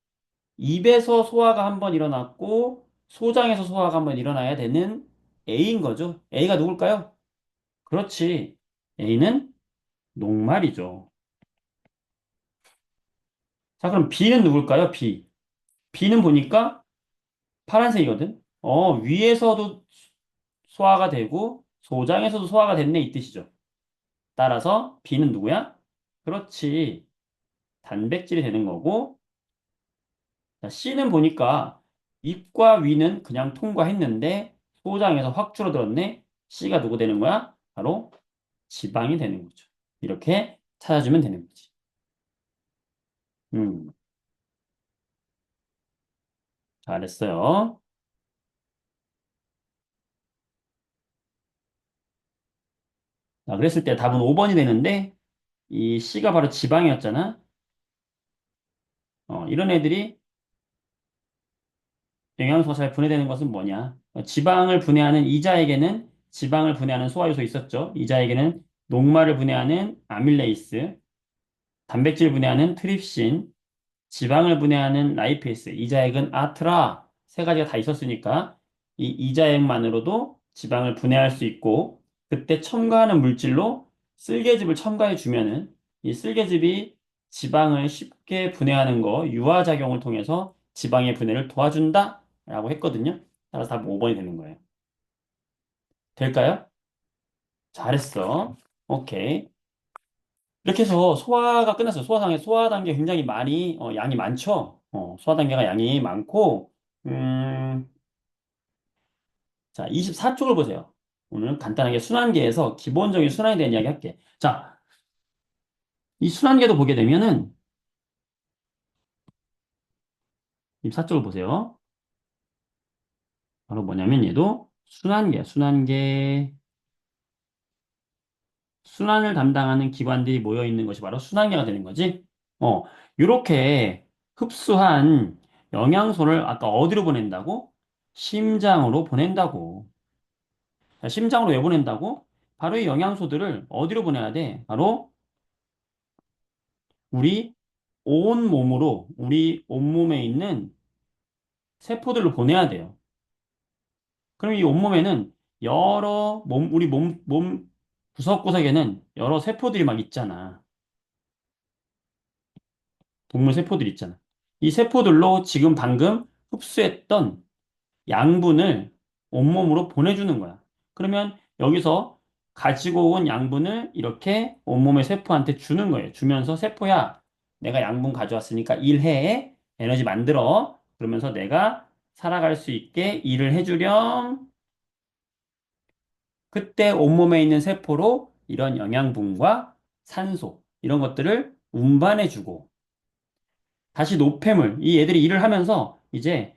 입에서 소화가 한번 일어났고 소장에서 소화가 한번 일어나야 되는 A인 거죠. A가 누굴까요? 그렇지. A는 녹말이죠. 자, 그럼 B는 누굴까요? B. B는 보니까 파란색이거든. 위에서도 소화가 되고 소장에서도 소화가 됐네 이 뜻이죠. 따라서 B는 누구야? 그렇지. 단백질이 되는 거고. 자, C는 보니까 입과 위는 그냥 통과했는데 소장에서 확 줄어들었네. C가 누구 되는 거야? 바로 지방이 되는 거죠. 이렇게 찾아주면 되는 거지. 음, 잘했어요. 자, 그랬을 때 답은 5번이 되는데 이 C가 바로 지방이었잖아. 이런 애들이 영양소가 잘 분해되는 것은 뭐냐? 지방을 분해하는 이자에게는 지방을 분해하는 소화효소 있었죠. 이자에게는 녹말을 분해하는 아밀레이스, 단백질 분해하는 트립신, 지방을 분해하는 라이페이스, 이자액은 아트라 세 가지가 다 있었으니까 이 이자액만으로도 지방을 분해할 수 있고 그때 첨가하는 물질로 쓸개즙을 첨가해 주면은 이 쓸개즙이 지방을 쉽게 분해하는 거 유화작용을 통해서 지방의 분해를 도와준다라고 했거든요. 따라서 답 5번이 되는 거예요. 될까요? 잘했어. 오케이. 이렇게 해서 소화가 끝났어요. 소화 단계 굉장히 많이, 양이 많죠? 소화 단계가 양이 많고, 음, 자, 24쪽을 보세요. 오늘 간단하게 순환계에서 기본적인 순환에 대한 이야기 할게. 자, 이 순환계도 보게 되면은, 24쪽을 보세요. 바로 뭐냐면 얘도 순환을 담당하는 기관들이 모여 있는 것이 바로 순환계가 되는 거지. 어, 요렇게 흡수한 영양소를 아까 어디로 보낸다고? 심장으로 보낸다고. 자, 심장으로 왜 보낸다고? 바로 이 영양소들을 어디로 보내야 돼? 바로 우리 우리 온몸에 있는 세포들로 보내야 돼요. 그럼 이 온몸에는 우리 몸 구석구석에는 여러 세포들이 막 있잖아. 동물 세포들 있잖아. 이 세포들로 지금 방금 흡수했던 양분을 온몸으로 보내주는 거야. 그러면 여기서 가지고 온 양분을 이렇게 온몸의 세포한테 주는 거예요. 주면서 세포야, 내가 양분 가져왔으니까 일해. 에너지 만들어. 그러면서 내가 살아갈 수 있게 일을 해주렴. 그때 온몸에 있는 세포로 이런 영양분과 산소, 이런 것들을 운반해주고 다시 노폐물, 이 애들이 일을 하면서 이제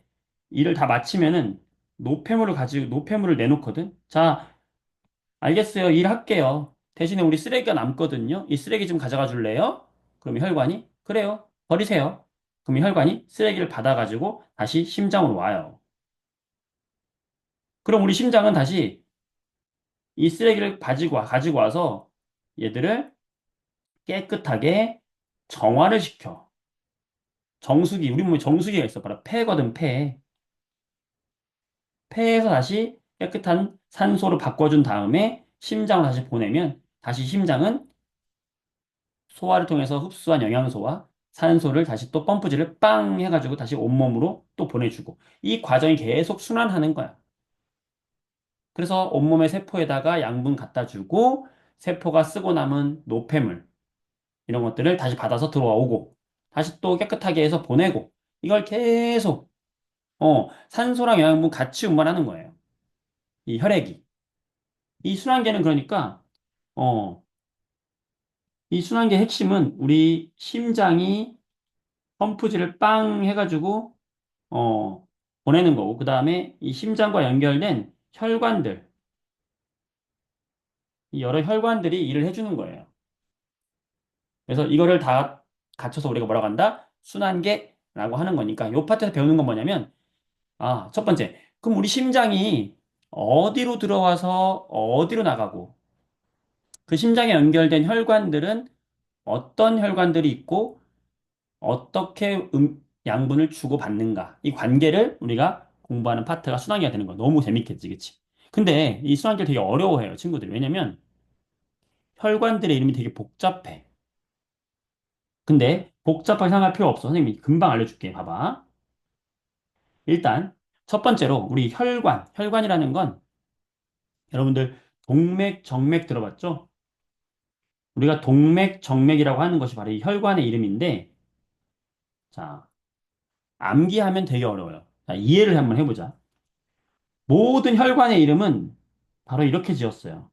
일을 다 마치면은 노폐물을 내놓거든. 자, 알겠어요. 일할게요. 대신에 우리 쓰레기가 남거든요. 이 쓰레기 좀 가져가 줄래요? 그러면 혈관이, 그래요. 버리세요. 그러면 혈관이 쓰레기를 받아가지고 다시 심장으로 와요. 그럼 우리 심장은 다시 이 쓰레기를 가지고 와서 얘들을 깨끗하게 정화를 시켜. 우리 몸에 정수기가 있어. 바로 폐거든, 폐. 폐에서 다시 깨끗한 산소로 바꿔준 다음에 심장으로 다시 보내면 다시 심장은 소화를 통해서 흡수한 영양소와 산소를 다시 또 펌프질을 빵 해가지고 다시 온몸으로 또 보내주고 이 과정이 계속 순환하는 거야. 그래서 온몸의 세포에다가 양분 갖다 주고 세포가 쓰고 남은 노폐물 이런 것들을 다시 받아서 들어오고 다시 또 깨끗하게 해서 보내고 이걸 계속 산소랑 영양분 같이 운반하는 거예요. 이 혈액이. 이 순환계는 그러니까 어, 이 순환계 핵심은 우리 심장이 펌프질을 빵 해가지고 보내는 거고 그 다음에 이 심장과 연결된 이 여러 혈관들이 일을 해주는 거예요. 그래서 이거를 다 갖춰서 우리가 뭐라고 한다? 순환계라고 하는 거니까 이 파트에서 배우는 건 뭐냐면 첫 번째, 그럼 우리 심장이 어디로 들어와서 어디로 나가고 그 심장에 연결된 혈관들은 어떤 혈관들이 있고 어떻게 양분을 주고받는가. 이 관계를 우리가 공부하는 파트가 순환계가 되는 거야. 너무 재밌겠지, 그치? 근데 이 순환계를 되게 어려워해요, 친구들이. 왜냐면 혈관들의 이름이 되게 복잡해. 근데 복잡하게 생각할 필요 없어. 선생님이 금방 알려줄게. 봐봐. 일단 첫 번째로 우리 혈관이라는 건 여러분들 동맥, 정맥 들어봤죠? 우리가 동맥, 정맥이라고 하는 것이 바로 이 혈관의 이름인데, 자, 암기하면 되게 어려워요. 자, 이해를 한번 해보자. 모든 혈관의 이름은 바로 이렇게 지었어요.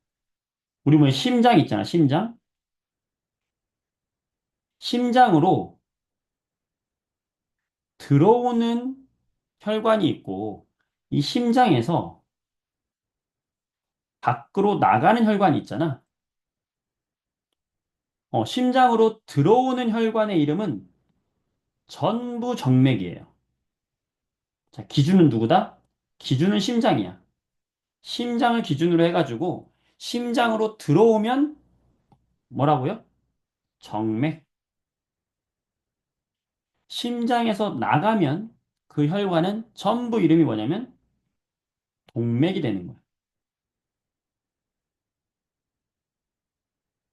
우리 뭐 심장 있잖아, 심장. 심장으로 들어오는 혈관이 있고, 이 심장에서 밖으로 나가는 혈관이 있잖아. 심장으로 들어오는 혈관의 이름은 전부 정맥이에요. 자, 기준은 누구다? 기준은 심장이야. 심장을 기준으로 해가지고, 심장으로 들어오면 뭐라고요? 정맥. 심장에서 나가면 그 혈관은 전부 이름이 뭐냐면 동맥이 되는 거야.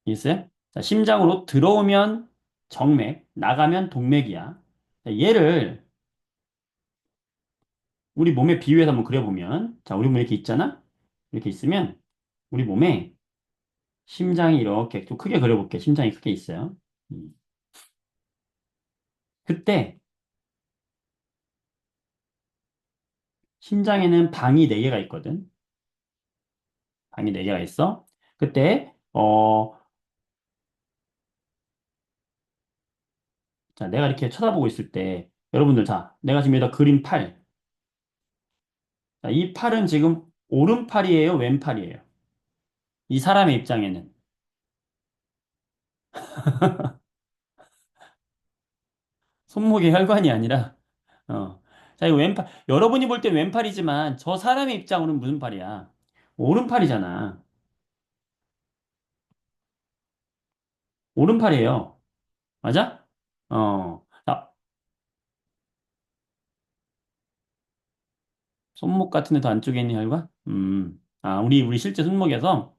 이해했어요? 자, 심장으로 들어오면 정맥, 나가면 동맥이야. 자, 얘를 우리 몸에 비유해서 한번 그려보면, 자, 우리 몸에 이렇게 있잖아? 이렇게 있으면, 우리 몸에 심장이 이렇게 좀 크게 그려볼게. 심장이 크게 있어요. 음. 그때 심장에는 방이 4개가 있거든. 방이 4개가 있어. 그때, 자, 내가 이렇게 쳐다보고 있을 때, 여러분들, 자, 내가 지금 여기다 그린 팔. 자, 이 팔은 지금 오른팔이에요, 왼팔이에요? 이 사람의 입장에는. 손목의 혈관이 아니라, 자, 이거 왼팔, 여러분이 볼 땐 왼팔이지만, 저 사람의 입장으로는 무슨 팔이야? 오른팔이잖아. 오른팔이에요. 맞아? 자, 손목 같은 데도 안쪽에 있는 혈관? 우리 실제 손목에서,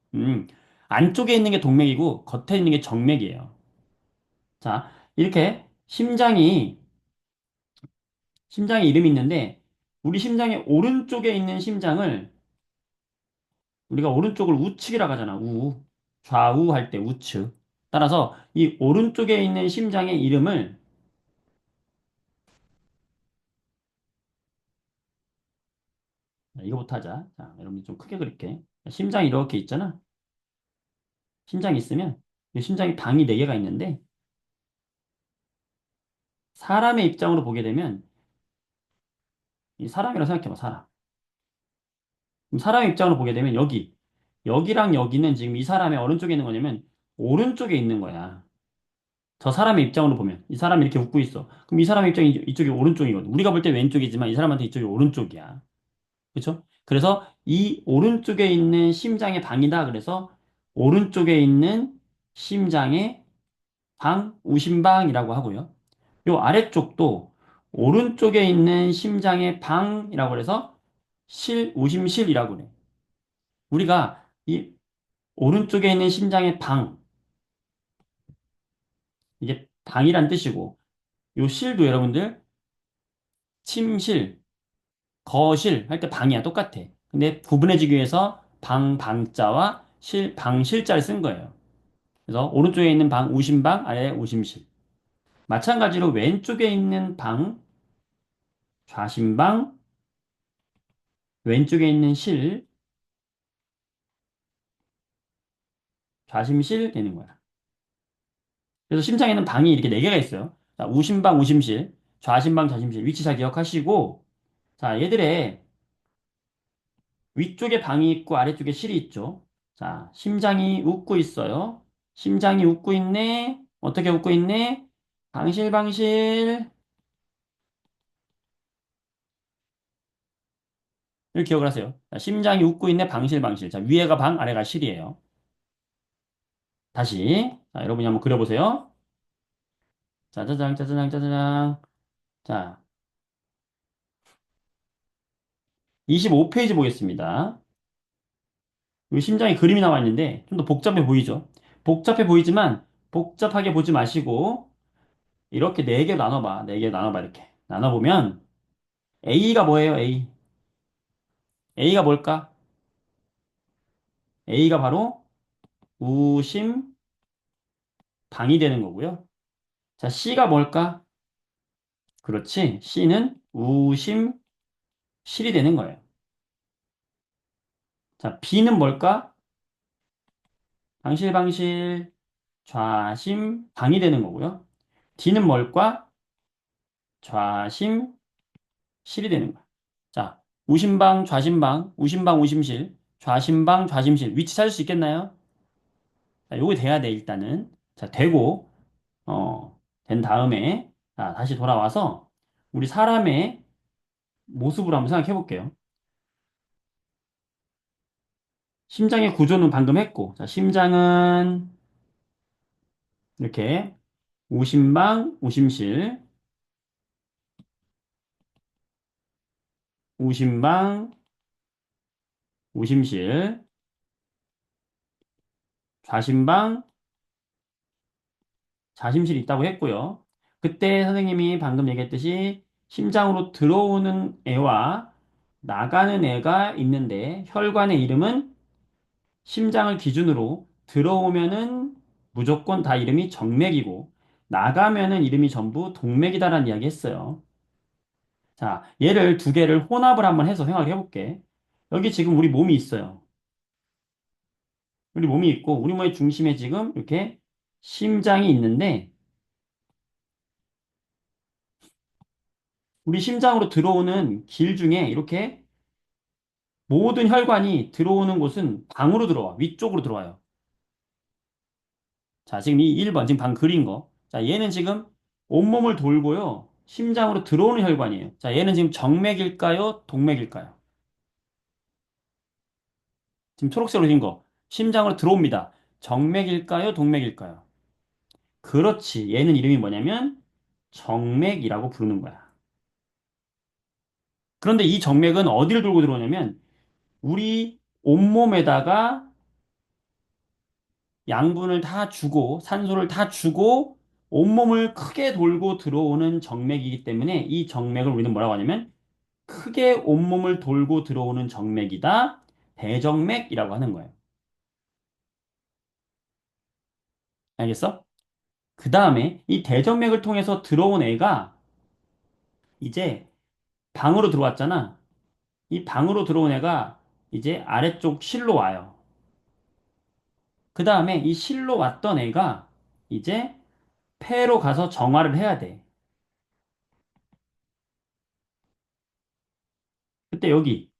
안쪽에 있는 게 동맥이고, 겉에 있는 게 정맥이에요. 자, 이렇게 심장의 이름이 있는데, 우리 심장의 오른쪽에 있는 심장을 우리가 오른쪽을 우측이라고 하잖아. 좌우 할 때 우측. 따라서 이 오른쪽에 있는 심장의 이름을 이거부터 하자. 자, 여러분 좀 크게 그릴게. 심장이 이렇게 있잖아. 심장이 있으면 이 심장이 방이 4개가 있는데 사람의 입장으로 보게 되면 이 사람이라고 생각해봐, 사람. 그럼 사람의 입장으로 보게 되면 여기랑 여기는 지금 이 사람의 어느 쪽에 있는 거냐면 오른쪽에 있는 거야. 저 사람의 입장으로 보면 이 사람이 이렇게 웃고 있어. 그럼 이 사람의 입장이 이쪽이 오른쪽이거든. 우리가 볼 때 왼쪽이지만 이 사람한테 이쪽이 오른쪽이야. 그렇죠? 그래서 이 오른쪽에 있는 심장의 방이다. 그래서 오른쪽에 있는 심장의 방, 우심방이라고 하고요. 요 아래쪽도 오른쪽에 있는 심장의 방이라고 해서 우심실이라고 그래. 우리가 이 오른쪽에 있는 심장의 방, 이게 방이란 뜻이고, 요 실도 여러분들 침실, 거실 할 때 방이야 똑같아. 근데 구분해주기 위해서 방자와 방실자를 쓴 거예요. 그래서 오른쪽에 있는 방 우심방, 아래 우심실. 마찬가지로 왼쪽에 있는 방 좌심방, 왼쪽에 있는 실 좌심실 되는 거야. 그래서 심장에는 방이 이렇게 4개가 있어요. 자, 우심방, 우심실, 좌심방, 좌심실 위치 잘 기억하시고, 자, 얘들의 위쪽에 방이 있고 아래쪽에 실이 있죠. 자, 심장이 웃고 있어요. 심장이 웃고 있네. 어떻게 웃고 있네? 방실방실. 을 기억을 하세요. 자, 심장이 웃고 있네. 방실방실. 자, 위에가 방, 아래가 실이에요. 다시. 자, 여러분이 한번 그려보세요. 짜자장, 짜자장, 짜자장. 자, 25페이지 보겠습니다. 여기 심장에 그림이 나와 있는데 좀 더 복잡해 보이죠? 복잡해 보이지만 복잡하게 보지 마시고 이렇게 네 개로 나눠봐. 네 개로 나눠봐, 이렇게. 나눠보면 A가 뭐예요, A? A가 뭘까? A가 바로 우심방이 되는 거고요. 자, C가 뭘까? 그렇지. C는 우심실이 되는 거예요. 자, B는 뭘까? 방실방실 좌심방이 되는 거고요. D는 뭘까? 좌심실이 되는 거야. 자, 우심방, 좌심방, 우심방, 우심실, 좌심방, 좌심실. 위치 찾을 수 있겠나요? 자, 요게 돼야 돼, 일단은. 자, 되고, 된 다음에, 자, 다시 돌아와서, 우리 사람의 모습으로 한번 생각해 볼게요. 심장의 구조는 방금 했고, 자, 심장은 이렇게 우심방, 우심실, 우심방, 우심실, 좌심방, 좌심실이 있다고 했고요. 그때 선생님이 방금 얘기했듯이 심장으로 들어오는 애와 나가는 애가 있는데 혈관의 이름은 심장을 기준으로 들어오면은 무조건 다 이름이 정맥이고 나가면은 이름이 전부 동맥이다라는 이야기 했어요. 자, 얘를 두 개를 혼합을 한번 해서 생각해 볼게. 여기 지금 우리 몸이 있어요. 우리 몸이 있고 우리 몸의 중심에 지금 이렇게 심장이 있는데 우리 심장으로 들어오는 길 중에 이렇게 모든 혈관이 들어오는 곳은 방으로 들어와. 위쪽으로 들어와요. 자, 지금 이 1번, 지금 방 그린 거. 자, 얘는 지금 온몸을 돌고요. 심장으로 들어오는 혈관이에요. 자, 얘는 지금 정맥일까요? 동맥일까요? 지금 초록색으로 된 거. 심장으로 들어옵니다. 정맥일까요? 동맥일까요? 그렇지. 얘는 이름이 뭐냐면 정맥이라고 부르는 거야. 그런데 이 정맥은 어디를 돌고 들어오냐면 우리 온몸에다가 양분을 다 주고 산소를 다 주고 온몸을 크게 돌고 들어오는 정맥이기 때문에 이 정맥을 우리는 뭐라고 하냐면 크게 온몸을 돌고 들어오는 정맥이다. 대정맥이라고 하는 거예요. 알겠어? 그 다음에 이 대정맥을 통해서 들어온 애가 이제 방으로 들어왔잖아. 이 방으로 들어온 애가 이제 아래쪽 실로 와요. 그 다음에 이 실로 왔던 애가 이제 폐로 가서 정화를 해야 돼. 그때 여기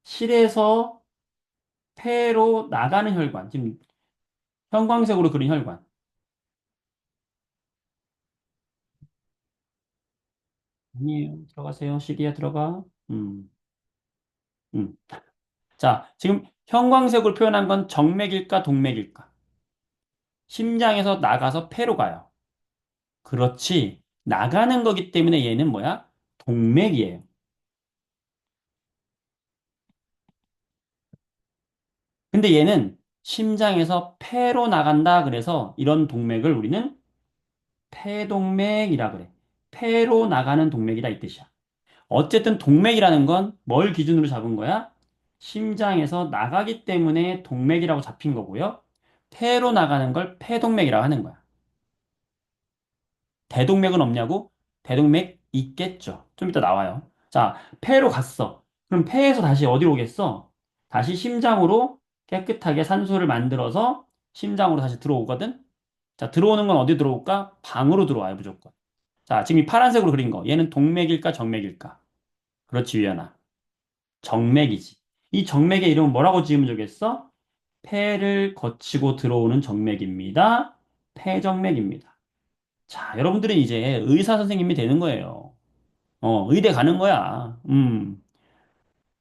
실에서 폐로 나가는 혈관. 지금 형광색으로 그린 혈관. 아니에요. 들어가세요. 시리아 들어가. 음. 자, 지금 형광색으로 표현한 건 정맥일까, 동맥일까? 심장에서 나가서 폐로 가요. 그렇지. 나가는 거기 때문에 얘는 뭐야? 동맥이에요. 근데 얘는 심장에서 폐로 나간다. 그래서 이런 동맥을 우리는 폐동맥이라 그래. 폐로 나가는 동맥이다 이 뜻이야. 어쨌든 동맥이라는 건 뭘 기준으로 잡은 거야? 심장에서 나가기 때문에 동맥이라고 잡힌 거고요. 폐로 나가는 걸 폐동맥이라고 하는 거야. 대동맥은 없냐고? 대동맥 있겠죠. 좀 이따 나와요. 자, 폐로 갔어. 그럼 폐에서 다시 어디로 오겠어? 다시 심장으로 깨끗하게 산소를 만들어서 심장으로 다시 들어오거든? 자, 들어오는 건 어디 들어올까? 방으로 들어와요, 무조건. 자, 지금 이 파란색으로 그린 거. 얘는 동맥일까, 정맥일까? 그렇지, 유연아. 정맥이지. 이 정맥의 이름은 뭐라고 지으면 좋겠어? 폐를 거치고 들어오는 정맥입니다. 폐정맥입니다. 자, 여러분들은 이제 의사 선생님이 되는 거예요. 의대 가는 거야.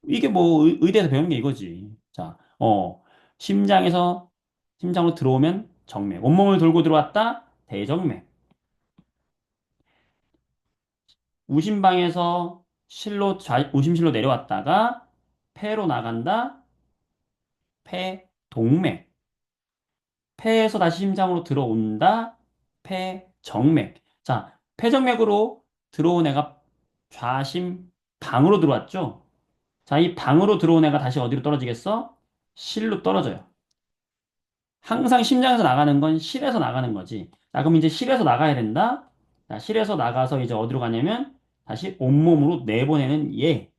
이게 뭐 의대에서 배우는 게 이거지. 자, 심장에서 심장으로 들어오면 정맥. 온몸을 돌고 들어왔다. 대정맥. 우심방에서 우심실로 내려왔다가 폐로 나간다. 폐동맥. 폐에서 다시 심장으로 들어온다. 폐정맥. 자, 폐정맥으로 들어온 애가 좌심방으로 들어왔죠? 자, 이 방으로 들어온 애가 다시 어디로 떨어지겠어? 실로 떨어져요. 항상 심장에서 나가는 건 실에서 나가는 거지. 자, 그럼 이제 실에서 나가야 된다. 자, 실에서 나가서 이제 어디로 가냐면 다시 온몸으로 내보내는 얘.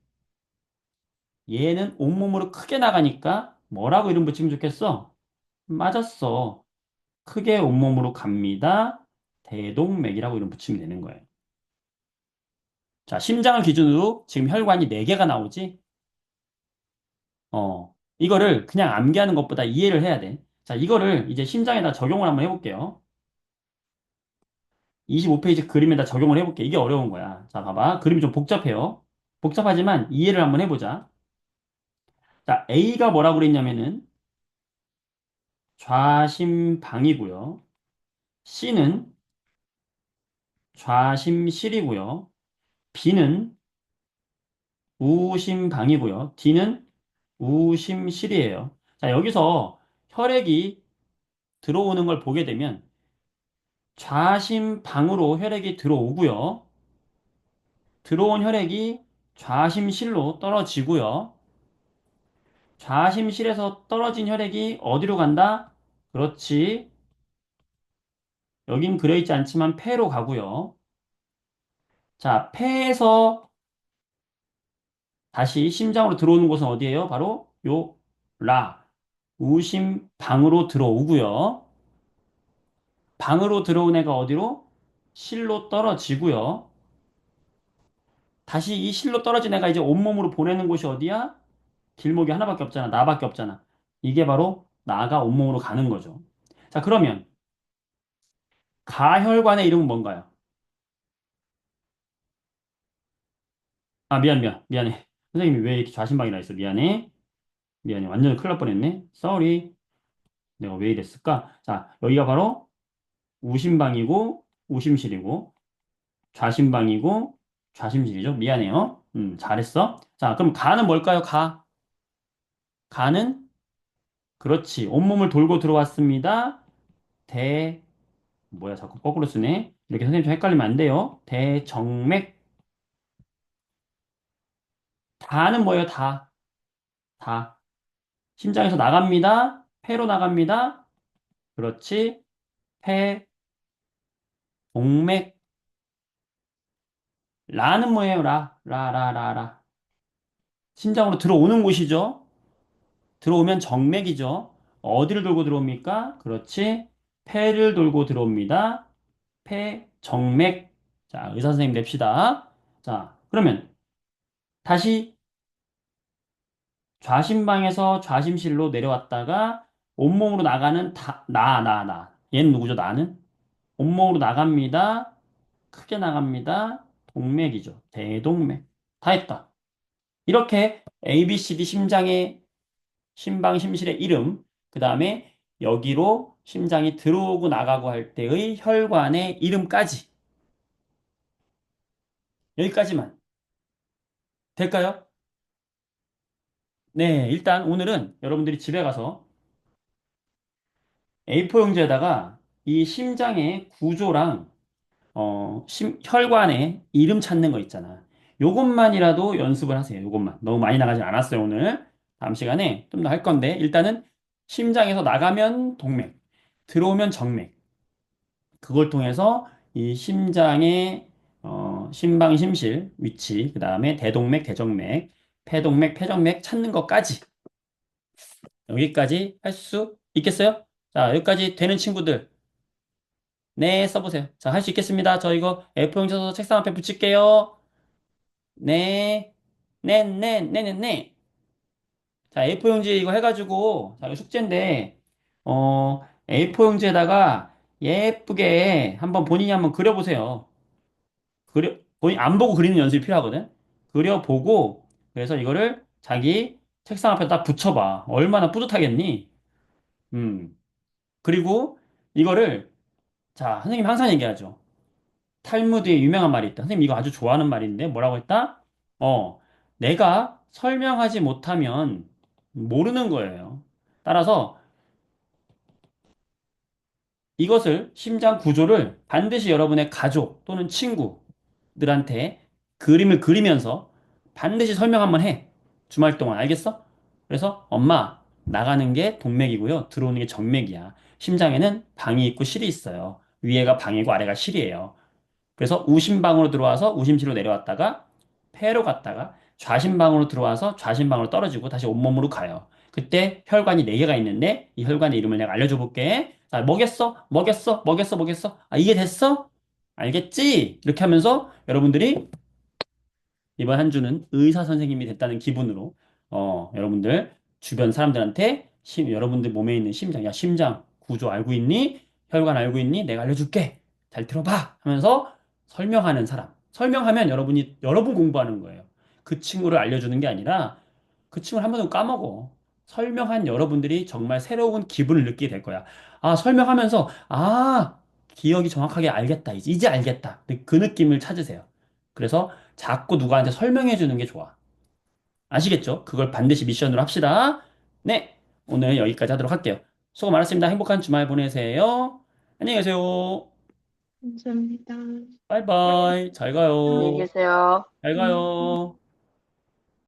얘는 온몸으로 크게 나가니까 뭐라고 이름 붙이면 좋겠어? 맞았어. 크게 온몸으로 갑니다. 대동맥이라고 이름 붙이면 되는 거예요. 자, 심장을 기준으로 지금 혈관이 4개가 나오지? 이거를 그냥 암기하는 것보다 이해를 해야 돼. 자, 이거를 이제 심장에다 적용을 한번 해볼게요. 25페이지 그림에다 적용을 해볼게. 이게 어려운 거야. 자, 봐봐. 그림이 좀 복잡해요. 복잡하지만 이해를 한번 해보자. 자, A가 뭐라고 그랬냐면은 좌심방이고요. C는 좌심실이고요. B는 우심방이고요. D는 우심실이에요. 자, 여기서 혈액이 들어오는 걸 보게 되면 좌심방으로 혈액이 들어오고요. 들어온 혈액이 좌심실로 떨어지고요. 좌심실에서 떨어진 혈액이 어디로 간다? 그렇지. 여긴 그려있지 않지만 폐로 가고요. 자, 폐에서 다시 심장으로 들어오는 곳은 어디예요? 바로 우심방으로 들어오고요. 방으로 들어온 애가 어디로? 실로 떨어지고요. 다시 이 실로 떨어진 애가 이제 온몸으로 보내는 곳이 어디야? 길목이 하나밖에 없잖아. 나밖에 없잖아. 이게 바로 나가 온몸으로 가는 거죠. 자, 그러면 가혈관의 이름은 뭔가요? 아, 미안해. 선생님이 왜 이렇게 좌심방이라 했어? 미안해. 완전 큰일 날 뻔했네. Sorry. 내가 왜 이랬을까? 자, 여기가 바로 우심방이고, 우심실이고, 좌심방이고, 좌심실이죠. 미안해요. 잘했어. 자, 그럼 가는 뭘까요? 가는, 그렇지. 온몸을 돌고 들어왔습니다. 뭐야, 자꾸 거꾸로 쓰네. 이렇게 선생님 좀 헷갈리면 안 돼요. 대정맥. 다는 뭐예요? 다. 심장에서 나갑니다. 폐로 나갑니다. 그렇지. 폐, 동맥. 라는 뭐예요? 라. 심장으로 들어오는 곳이죠. 들어오면 정맥이죠. 어디를 돌고 들어옵니까? 그렇지. 폐를 돌고 들어옵니다. 폐, 정맥. 자, 의사 선생님 냅시다. 자, 그러면 다시 좌심방에서 좌심실로 내려왔다가 온몸으로 나가는 나. 얘는 누구죠? 나는? 온몸으로 나갑니다. 크게 나갑니다. 동맥이죠. 대동맥. 다 했다. 이렇게 ABCD 심장의 심방 심실의 이름, 그 다음에 여기로 심장이 들어오고 나가고 할 때의 혈관의 이름까지. 여기까지만. 될까요? 네, 일단 오늘은 여러분들이 집에 가서 A4 용지에다가 이 심장의 구조랑 혈관의 이름 찾는 거 있잖아. 요것만이라도 연습을 하세요. 요것만. 너무 많이 나가지 않았어요, 오늘. 다음 시간에 좀 더 할 건데, 일단은 심장에서 나가면 동맥, 들어오면 정맥. 그걸 통해서 이 심장의 심방, 심실 위치, 그 다음에 대동맥, 대정맥, 폐동맥, 폐정맥 찾는 것까지 여기까지 할 수 있겠어요? 자, 여기까지 되는 친구들, 네, 써보세요. 자, 할 수 있겠습니다. 저 이거 A4용 쳐서 책상 앞에 붙일게요. 네, 네. 자, A4 용지 이거 해가지고, 자, 이거 숙제인데, A4 용지에다가 예쁘게 한번 본인이 한번 그려보세요. 본인 안 보고 그리는 연습이 필요하거든? 그려보고, 그래서 이거를 자기 책상 앞에다 붙여봐. 얼마나 뿌듯하겠니? 음. 그리고 이거를 자, 선생님 항상 얘기하죠. 탈무드에 유명한 말이 있다. 선생님 이거 아주 좋아하는 말인데 뭐라고 했다? 내가 설명하지 못하면 모르는 거예요. 따라서 이것을 심장 구조를 반드시 여러분의 가족 또는 친구들한테 그림을 그리면서 반드시 설명 한번 해. 주말 동안 알겠어? 그래서 엄마 나가는 게 동맥이고요. 들어오는 게 정맥이야. 심장에는 방이 있고 실이 있어요. 위에가 방이고 아래가 실이에요. 그래서 우심방으로 들어와서 우심실로 내려왔다가 폐로 갔다가 좌심방으로 들어와서 좌심방으로 떨어지고 다시 온몸으로 가요. 그때 혈관이 네개가 있는데 이 혈관의 이름을 내가 알려줘 볼게. 자, 뭐겠어? 뭐겠어? 뭐겠어? 뭐겠어? 아, 이게 됐어? 알겠지? 이렇게 하면서 여러분들이 이번 한 주는 의사 선생님이 됐다는 기분으로 여러분들 주변 사람들한테 여러분들 몸에 있는 심장, 야 심장 구조 알고 있니? 혈관 알고 있니? 내가 알려줄게. 잘 들어봐. 하면서 설명하는 사람. 설명하면 여러분이 여러분 공부하는 거예요. 그 친구를 알려주는 게 아니라 그 친구를 한 번도 까먹어. 설명한 여러분들이 정말 새로운 기분을 느끼게 될 거야. 아, 설명하면서 기억이 정확하게 알겠다. 이제 알겠다. 그 느낌을 찾으세요. 그래서 자꾸 누구한테 설명해 주는 게 좋아. 아시겠죠? 그걸 반드시 미션으로 합시다. 네, 오늘 여기까지 하도록 할게요. 수고 많았습니다. 행복한 주말 보내세요. 안녕히 계세요. 감사합니다. 바이바이. 잘 안녕히 가요. 계세요. 잘 가요.